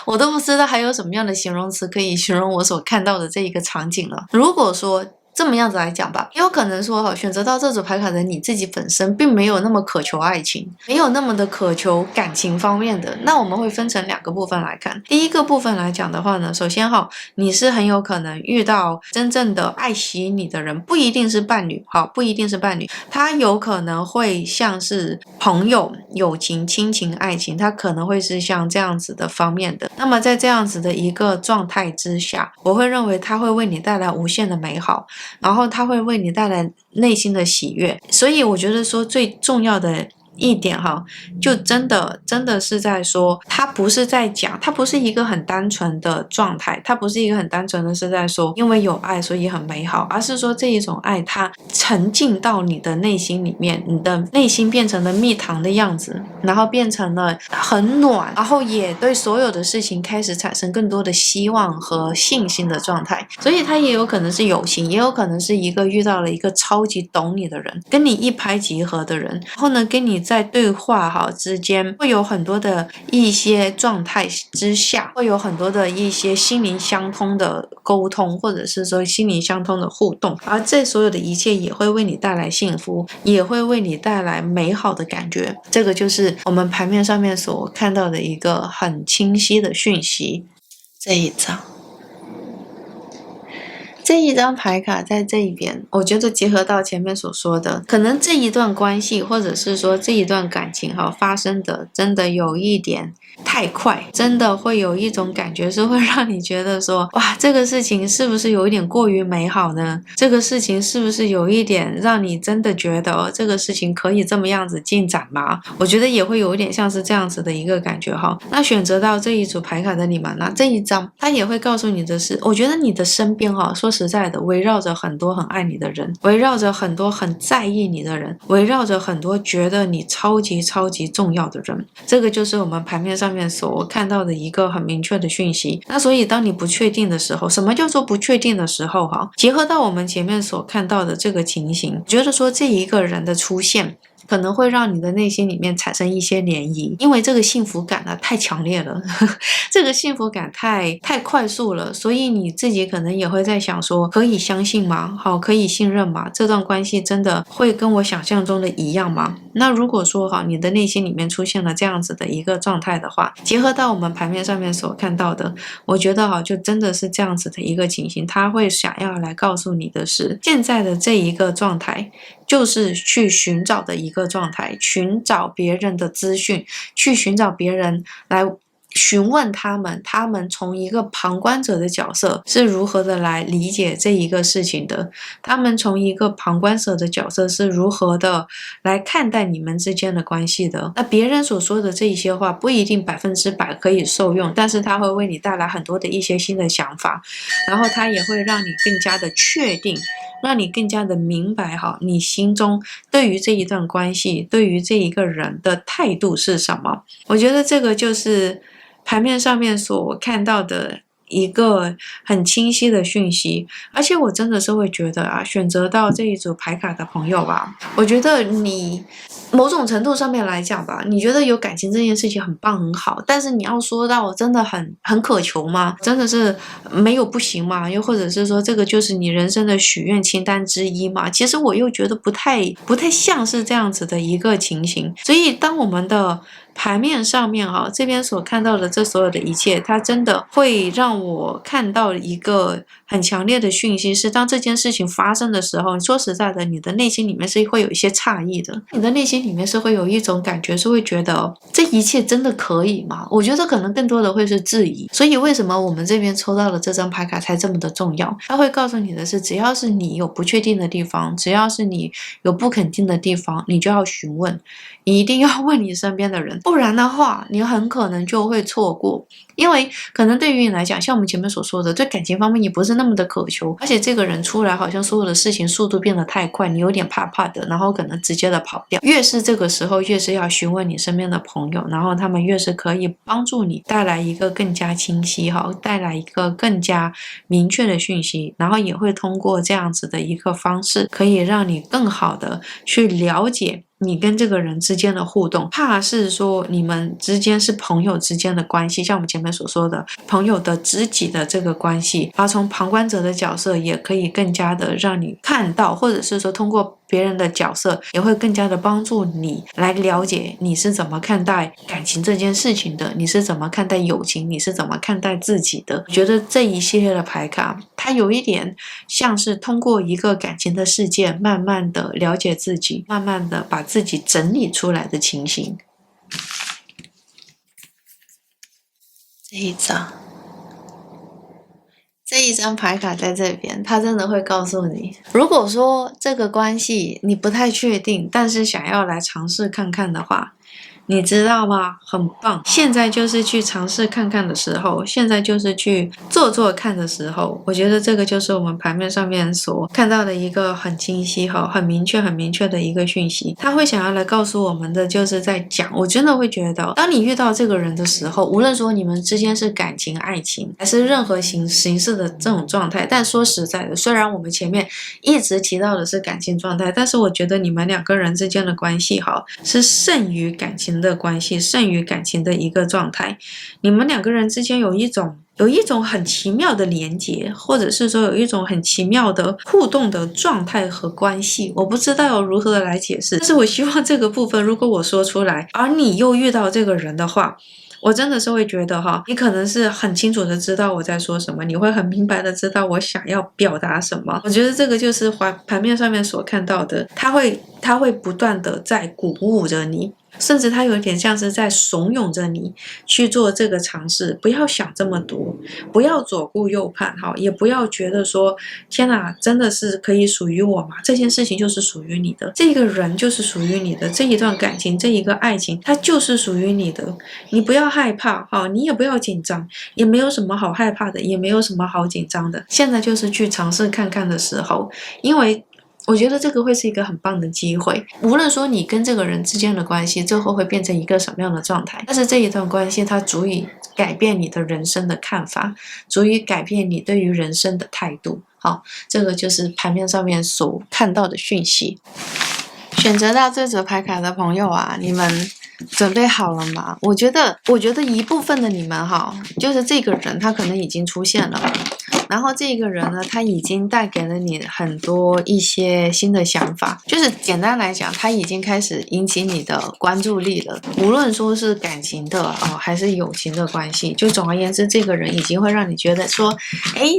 我都不知道还有什么样的形容词可以形容我所看到的这一个场景了。如果说这么样子来讲吧，也有可能说选择到这组牌卡的你自己本身并没有那么渴求爱情，没有那么的渴求感情方面的，那我们会分成2个部分来看。第一个部分来讲的话呢，首先你是很有可能遇到真正的爱惜你的人，不一定是伴侣，不一定是伴侣，他有可能会像是朋友、友情、亲情、爱情，他可能会是像这样子的方面的。那么在这样子的一个状态之下，我会认为他会为你带来无限的美好，然后它会为你带来内心的喜悦，所以我觉得说最重要的一点就真的是在说，它不是在讲，它不是一个很单纯的状态，它不是一个很单纯的是在说因为有爱所以很美好，而是说这一种爱它沉浸到你的内心里面，你的内心变成了蜜糖的样子，然后变成了很暖，然后也对所有的事情开始产生更多的希望和信心的状态。所以它也有可能是友情，也有可能是一个遇到了一个超级懂你的人，跟你一拍即合的人，然后呢跟你在对话之间会有很多的一些状态之下，会有很多的一些心灵相通的沟通，或者是说心灵相通的互动，而这所有的一切也会为你带来幸福，也会为你带来美好的感觉。这个就是我们牌面上面所看到的一个很清晰的讯息。这一张牌卡在这一边，我觉得结合到前面所说的，可能这一段关系或者是说这一段感情发生的真的有一点太快，真的会有一种感觉是会让你觉得说，哇，这个事情是不是有一点过于美好呢？这个事情是不是有一点让你真的觉得这个事情可以这么样子进展吗？我觉得也会有一点像是这样子的一个感觉那选择到这一组牌卡的你们，那这一张它也会告诉你的是，我觉得你的身边说实在的，围绕着很多很爱你的人，围绕着很多很在意你的人，围绕着很多觉得你超级超级重要的人。这个就是我们牌面上面所看到的一个很明确的讯息。那所以当你不确定的时候，什么叫做不确定的时候结合到我们前面所看到的这个情形，觉得说这一个人的出现可能会让你的内心里面产生一些涟漪，因为这个幸福感太强烈了这个幸福感太快速了，所以你自己可能也会在想说，可以相信吗？可以信任吗？这段关系真的会跟我想象中的一样吗？那如果说你的内心里面出现了这样子的一个状态的话，结合到我们牌面上面所看到的，我觉得就真的是这样子的一个情形，他会想要来告诉你的是，现在的这一个状态就是去寻找的一个状态，寻找别人的资讯，去寻找别人来询问他们从一个旁观者的角色是如何的来理解这一个事情的，他们从一个旁观者的角色是如何的来看待你们之间的关系的。那别人所说的这一些话不一定100%可以受用，但是他会为你带来很多的一些新的想法，然后他也会让你更加的确定，让你更加的明白你心中对于这一段关系，对于这一个人的态度是什么。我觉得这个就是牌面上面所看到的一个很清晰的讯息。而且我真的是会觉得选择到这一组牌卡的朋友吧，我觉得你某种程度上面来讲吧，你觉得有感情这件事情很棒很好，但是你要说到真的很渴求吗？真的是没有不行吗？又或者是说这个就是你人生的许愿清单之一吗？其实我又觉得不太像是这样子的一个情形。所以当我们的牌面上面这边所看到的这所有的一切，它真的会让我看到一个很强烈的讯息，是当这件事情发生的时候，说实在的，你的内心里面是会有一些诧异的，你的内心里面是会有一种感觉，是会觉得这一切真的可以吗？我觉得可能更多的会是质疑。所以为什么我们这边抽到了这张牌卡才这么的重要？它会告诉你的是，只要是你有不确定的地方，只要是你有不肯定的地方，你就要询问，你一定要问你身边的人，不然的话你很可能就会错过。因为可能对于你来讲，像我们前面所说的，对感情方面你不是那那么的渴求，而且这个人出来好像所有的事情速度变得太快，你有点怕怕的，然后可能直接的跑掉。越是这个时候，越是要询问你身边的朋友，然后他们越是可以帮助你带来一个更加清晰带来一个更加明确的讯息，然后也会通过这样子的一个方式，可以让你更好的去了解你跟这个人之间的互动。怕是说你们之间是朋友之间的关系，像我们前面所说的朋友的知己的这个关系，而从旁观者的角色也可以更加的让你看到，或者是说通过别人的角色也会更加的帮助你来了解你是怎么看待感情这件事情的，你是怎么看待友情，你是怎么看待自己的。我觉得这一系列的牌卡它有一点像是通过一个感情的事件慢慢的了解自己，慢慢的把自己整理出来的情形。这一张牌卡在这边，它真的会告诉你，如果说这个关系你不太确定，但是想要来尝试看看的话，你知道吗？很棒！现在就是去尝试看看的时候，现在就是去做做看的时候。我觉得这个就是我们牌面上面所看到的一个很清晰、很明确的一个讯息。他会想要来告诉我们的，就是在讲，我真的会觉得，当你遇到这个人的时候，无论说你们之间是感情、爱情，还是任何形式的这种状态，但说实在的，虽然我们前面一直提到的是感情状态，但是我觉得你们两个人之间的关系是胜于感情的关系，胜于感情的一个状态。你们两个人之间有一种很奇妙的连结，或者是说有一种很奇妙的互动的状态和关系，我不知道要如何的来解释，但是我希望这个部分如果我说出来，而你又遇到这个人的话，我真的是会觉得你可能是很清楚的知道我在说什么，你会很明白的知道我想要表达什么。我觉得这个就是盘面上面所看到的，它会不断的在鼓舞着你，甚至它有点像是在怂恿着你去做这个尝试。不要想这么多，不要左顾右盼，也不要觉得说天哪，真的是可以属于我吗？这件事情就是属于你的，这个人就是属于你的，这一段感情，这一个爱情，它就是属于你的。你不要害怕，你也不要紧张，也没有什么好害怕的，也没有什么好紧张的。现在就是去尝试看看的时候，因为我觉得这个会是一个很棒的机会，无论说你跟这个人之间的关系最后会变成一个什么样的状态，但是这一段关系它足以改变你的人生的看法，足以改变你对于人生的态度。好，这个就是牌面上面所看到的讯息。选择到这组牌卡的朋友啊，你们准备好了吗？我觉得一部分的你们就是这个人他可能已经出现了，然后这个人呢，他已经带给了你很多一些新的想法，就是简单来讲，他已经开始引起你的关注力了。无论说是感情的还是友情的关系，就总而言之，这个人已经会让你觉得说，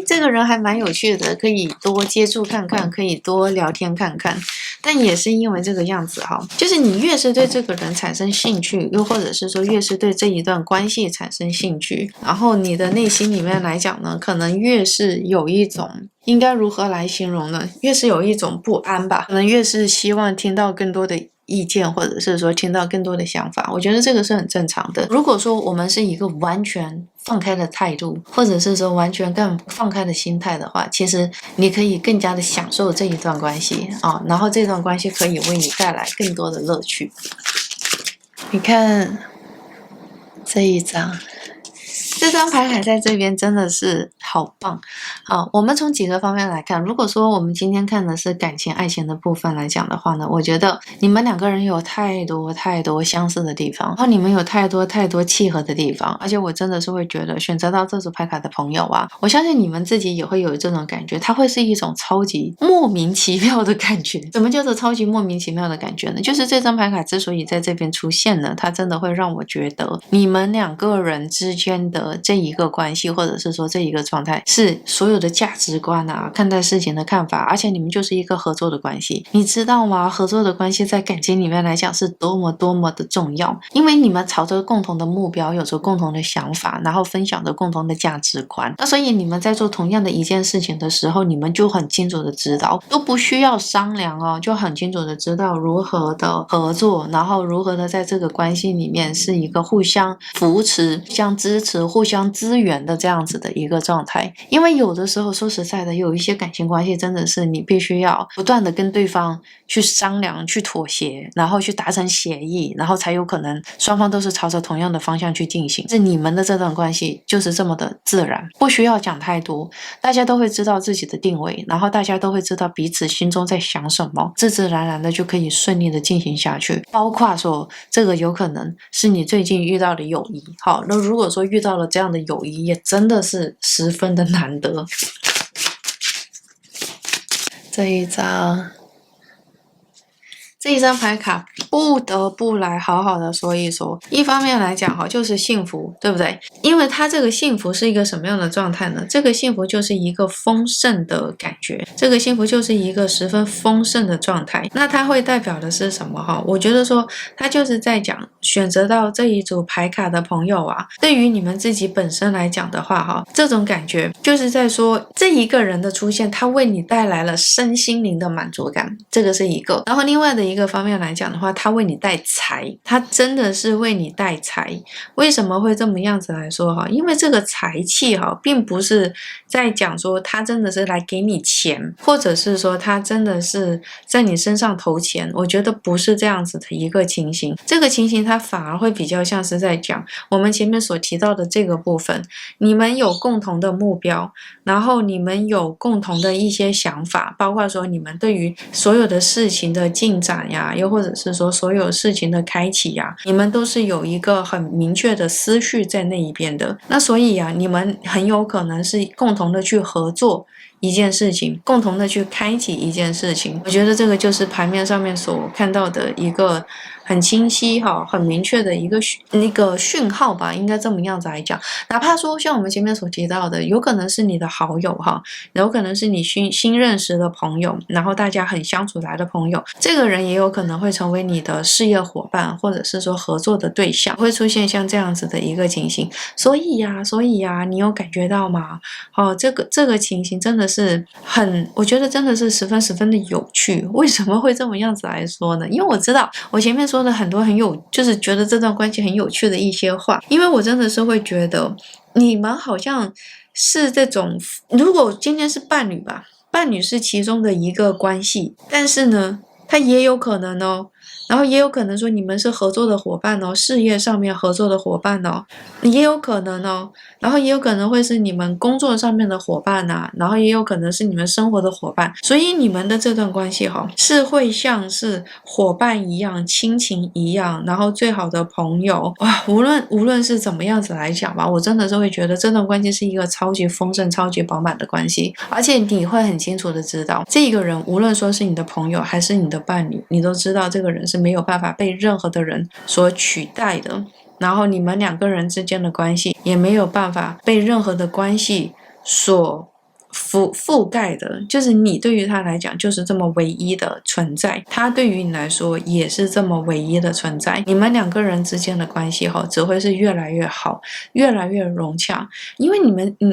这个人还蛮有趣的，可以多接触看看，可以多聊天看看。但也是因为这个样子就是你越是对这个人产生兴趣，又或者是说越是对这一段关系产生兴趣，然后你的内心里面来讲呢，可能越是有一种，应该如何来形容呢？越是有一种不安吧，可能越是希望听到更多的意见，或者是说听到更多的想法。我觉得这个是很正常的。如果说我们是一个完全放开的态度，或者是说完全更放开的心态的话，其实你可以更加的享受这一段关系然后这段关系可以为你带来更多的乐趣。你看这一张，这张牌卡在这边真的是好棒。好，我们从几个方面来看，如果说我们今天看的是感情爱情的部分来讲的话呢，我觉得你们两个人有太多相似的地方，然后你们有太多契合的地方，而且我真的是会觉得选择到这组牌卡的朋友啊，我相信你们自己也会有这种感觉，它会是一种超级莫名其妙的感觉。什么叫做超级莫名其妙的感觉呢？就是这张牌卡之所以在这边出现呢，它真的会让我觉得你们两个人之间的这一个关系，或者是说这一个状态，是所有的价值观看待事情的看法，而且你们就是一个合作的关系。你知道吗？合作的关系在感情里面来讲是多么的重要，因为你们朝着共同的目标，有着共同的想法，然后分享着共同的价值观。那所以你们在做同样的一件事情的时候，你们就很清楚的知道，都不需要商量就很清楚的知道如何的合作，然后如何的在这个关系里面是一个互相扶持、互相支持、互相支援的这样子的一个状态。因为有的时候说实在的，有一些感情关系真的是你必须要不断的跟对方去商量、去妥协，然后去达成协议，然后才有可能双方都是朝着同样的方向去进行。是你们的这段关系就是这么的自然，不需要讲太多，大家都会知道自己的定位，然后大家都会知道彼此心中在想什么，自自然然的就可以顺利的进行下去。包括说这个有可能是你最近遇到的友谊，好，那如果说遇到了这样的友谊，也真的是十分的难得。这一张牌卡不得不来好好的说一说。一方面来讲哈，就是幸福，对不对？因为它这个幸福是一个什么样的状态呢？这个幸福就是一个丰盛的感觉，这个幸福就是一个十分丰盛的状态。那它会代表的是什么哈？我觉得说它就是在讲选择到这一组牌卡的朋友啊，对于你们自己本身来讲的话哈，这种感觉就是在说这一个人的出现，他为你带来了身心灵的满足感，这个是一个。然后另外的一个方面来讲的话，他为你带财，他真的是为你带财。为什么会这么样子来说哈？因为这个财气哈，并不是在讲说他真的是来给你钱，或者是说他真的是在你身上投钱，我觉得不是这样子的一个情形。这个情形它反而会比较像是在讲我们前面所提到的这个部分，你们有共同的目标，然后你们有共同的一些想法，包括说你们对于所有的事情的进展呀，又或者是说所有事情的开启呀，你们都是有一个很明确的思绪在那一边的。那所以啊，你们很有可能是共同的去合作一件事情，共同的去开启一件事情。我觉得这个就是牌面上面所看到的一个很清晰很明确的一个讯号吧，应该这么样子来讲。哪怕说像我们前面所提到的，有可能是你的好友有可能是你新认识的朋友，然后大家很相处来的朋友，这个人也有可能会成为你的事业伙伴，或者是说合作的对象，会出现像这样子的一个情形。所以呀，你有感觉到吗？这个情形真的是我觉得真的是十分的有趣。为什么会这么样子来说呢？因为我知道我前面说的很多就是觉得这段关系很有趣的一些话，因为我真的是会觉得你们好像是这种，如果今天是伴侣吧，伴侣是其中的一个关系，但是呢，它也有可能然后也有可能说你们是合作的伙伴事业上面合作的伙伴也有可能然后也有可能会是你们工作上面的伙伴然后也有可能是你们生活的伙伴，所以你们的这段关系是会像是伙伴一样、亲情一样，然后最好的朋友哇，无论是怎么样子来讲吧，我真的是会觉得这段关系是一个超级丰盛、超级饱满的关系，而且你会很清楚的知道，这个人无论说是你的朋友还是你的伴侣，你都知道这个人是没有办法被任何的人所取代的。然后你们两个人之间的关系也没有办法被任何的关系所覆盖的，就是你对于他来讲就是这么唯一的存在，他对于你来说也是这么唯一的存在。你们两个人之间的关系只会是越来越好，越来越融洽，因为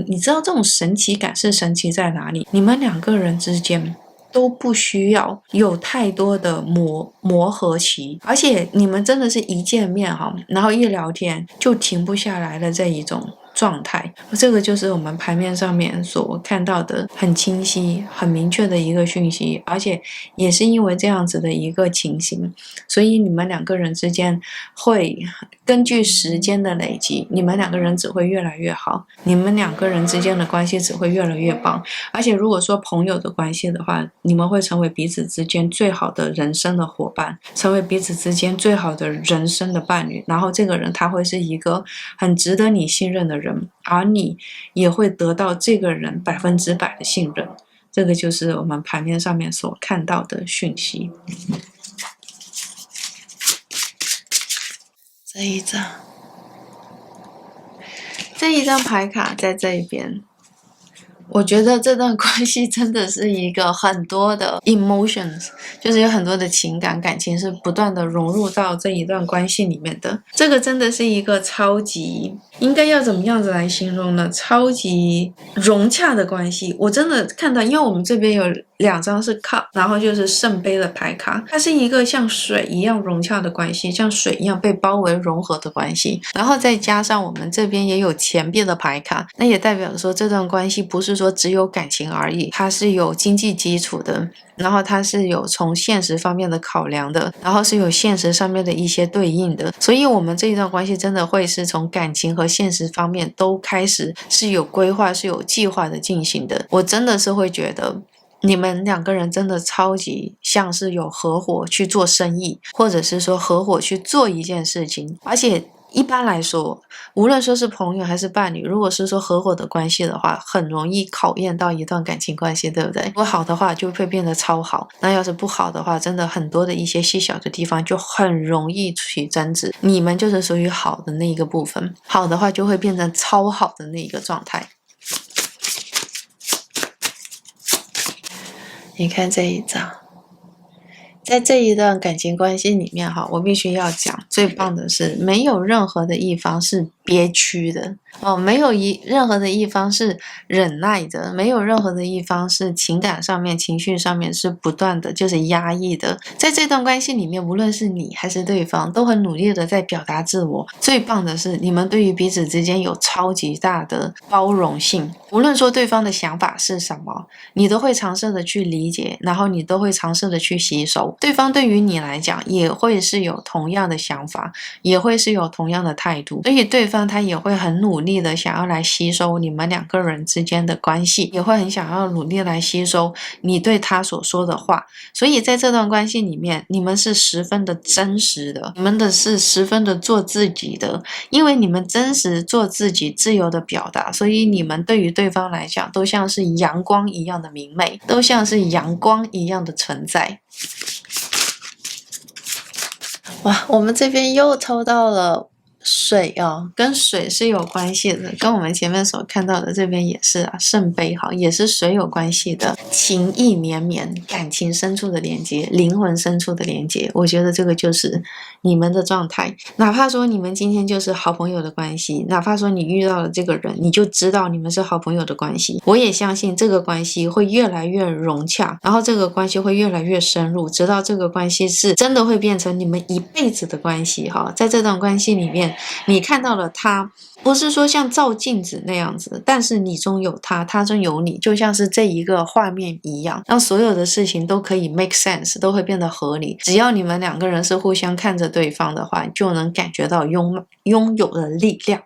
你知道这种神奇感是神奇在哪里？你们两个人之间都不需要有太多的磨合期，而且你们真的是一见面然后一聊天就停不下来的这一种状态，这个就是我们牌面上面所看到的很清晰、很明确的一个讯息，而且也是因为这样子的一个情形，所以你们两个人之间会根据时间的累积，你们两个人只会越来越好，你们两个人之间的关系只会越来越棒。而且如果说朋友的关系的话，你们会成为彼此之间最好的人生的伙伴，成为彼此之间最好的人生的伴侣，然后这个人他会是一个很值得你信任的人，而你也会得到这个人100%的信任。这个就是我们牌面上面所看到的讯息。这一张牌卡在这一边，我觉得这段关系真的是一个很多的 emotions， 就是有很多的情感情是不断的融入到这一段关系里面的。这个真的是一个超级，应该要怎么样子来形容呢？超级融洽的关系。我真的看到，因为我们这边2张是 cup， 然后就是圣杯的牌卡，它是一个像水一样融洽的关系，像水一样被包围融合的关系，然后再加上我们这边也有钱币的牌卡，那也代表说这段关系不是说只有感情而已，它是有经济基础的，然后它是有从现实方面的考量的，然后是有现实上面的一些对应的，所以我们这一段关系真的会是从感情和现实方面都开始是有规划是有计划的进行的。我真的是会觉得你们2个人真的超级像是有合伙去做生意，或者是说合伙去做一件事情，而且一般来说无论说是朋友还是伴侣，如果是说合伙的关系的话，很容易考验到一段感情关系，对不对？如果好的话就会变得超好，那要是不好的话，真的很多的一些细小的地方就很容易起争执，你们就是属于好的那一个部分，好的话就会变成超好的那一个状态。你看这一张，在这一段感情关系里面我必须要讲，最棒的是没有任何的一方是憋屈的没有任何的一方是忍耐的，没有任何的一方是情感上面情绪上面是不断的就是压抑的。在这段关系里面，无论是你还是对方都很努力的在表达自我。最棒的是你们对于彼此之间有超级大的包容性，无论说对方的想法是什么，你都会尝试的去理解，然后你都会尝试的去吸收，对方对于你来讲也会是有同样的想法，也会是有同样的态度，所以对方他也会很努力的想要来吸收你们2个人之间的关系，也会很想要努力来吸收你对他所说的话。所以在这段关系里面，你们是十分的真实的，你们的是十分的做自己的，因为你们真实做自己自由的表达，所以你们对于对方来讲都像是阳光一样的明媚，都像是阳光一样的存在。哇，我们这边又抽到了水跟水是有关系的，跟我们前面所看到的这边也是圣杯也是水有关系的，情意绵绵，感情深处的连接，灵魂深处的连接，我觉得这个就是你们的状态。哪怕说你们今天就是好朋友的关系，哪怕说你遇到了这个人，你就知道你们是好朋友的关系，我也相信这个关系会越来越融洽，然后这个关系会越来越深入，直到这个关系是真的会变成你们一辈子的关系在这段关系里面，你看到了他，不是说像照镜子那样子，但是你中有他，他中有你，就像是这一个画面一样，让所有的事情都可以 make sense， 都会变得合理。只要你们2个人是互相看着对方的话，就能感觉到拥有的力量。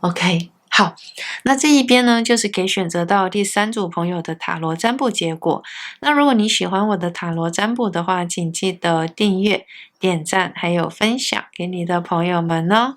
OK， 好，那这一边呢就是给选择到第3组朋友的塔罗占卜结果。那如果你喜欢我的塔罗占卜的话，请记得订阅、点赞还有分享给你的朋友们哦。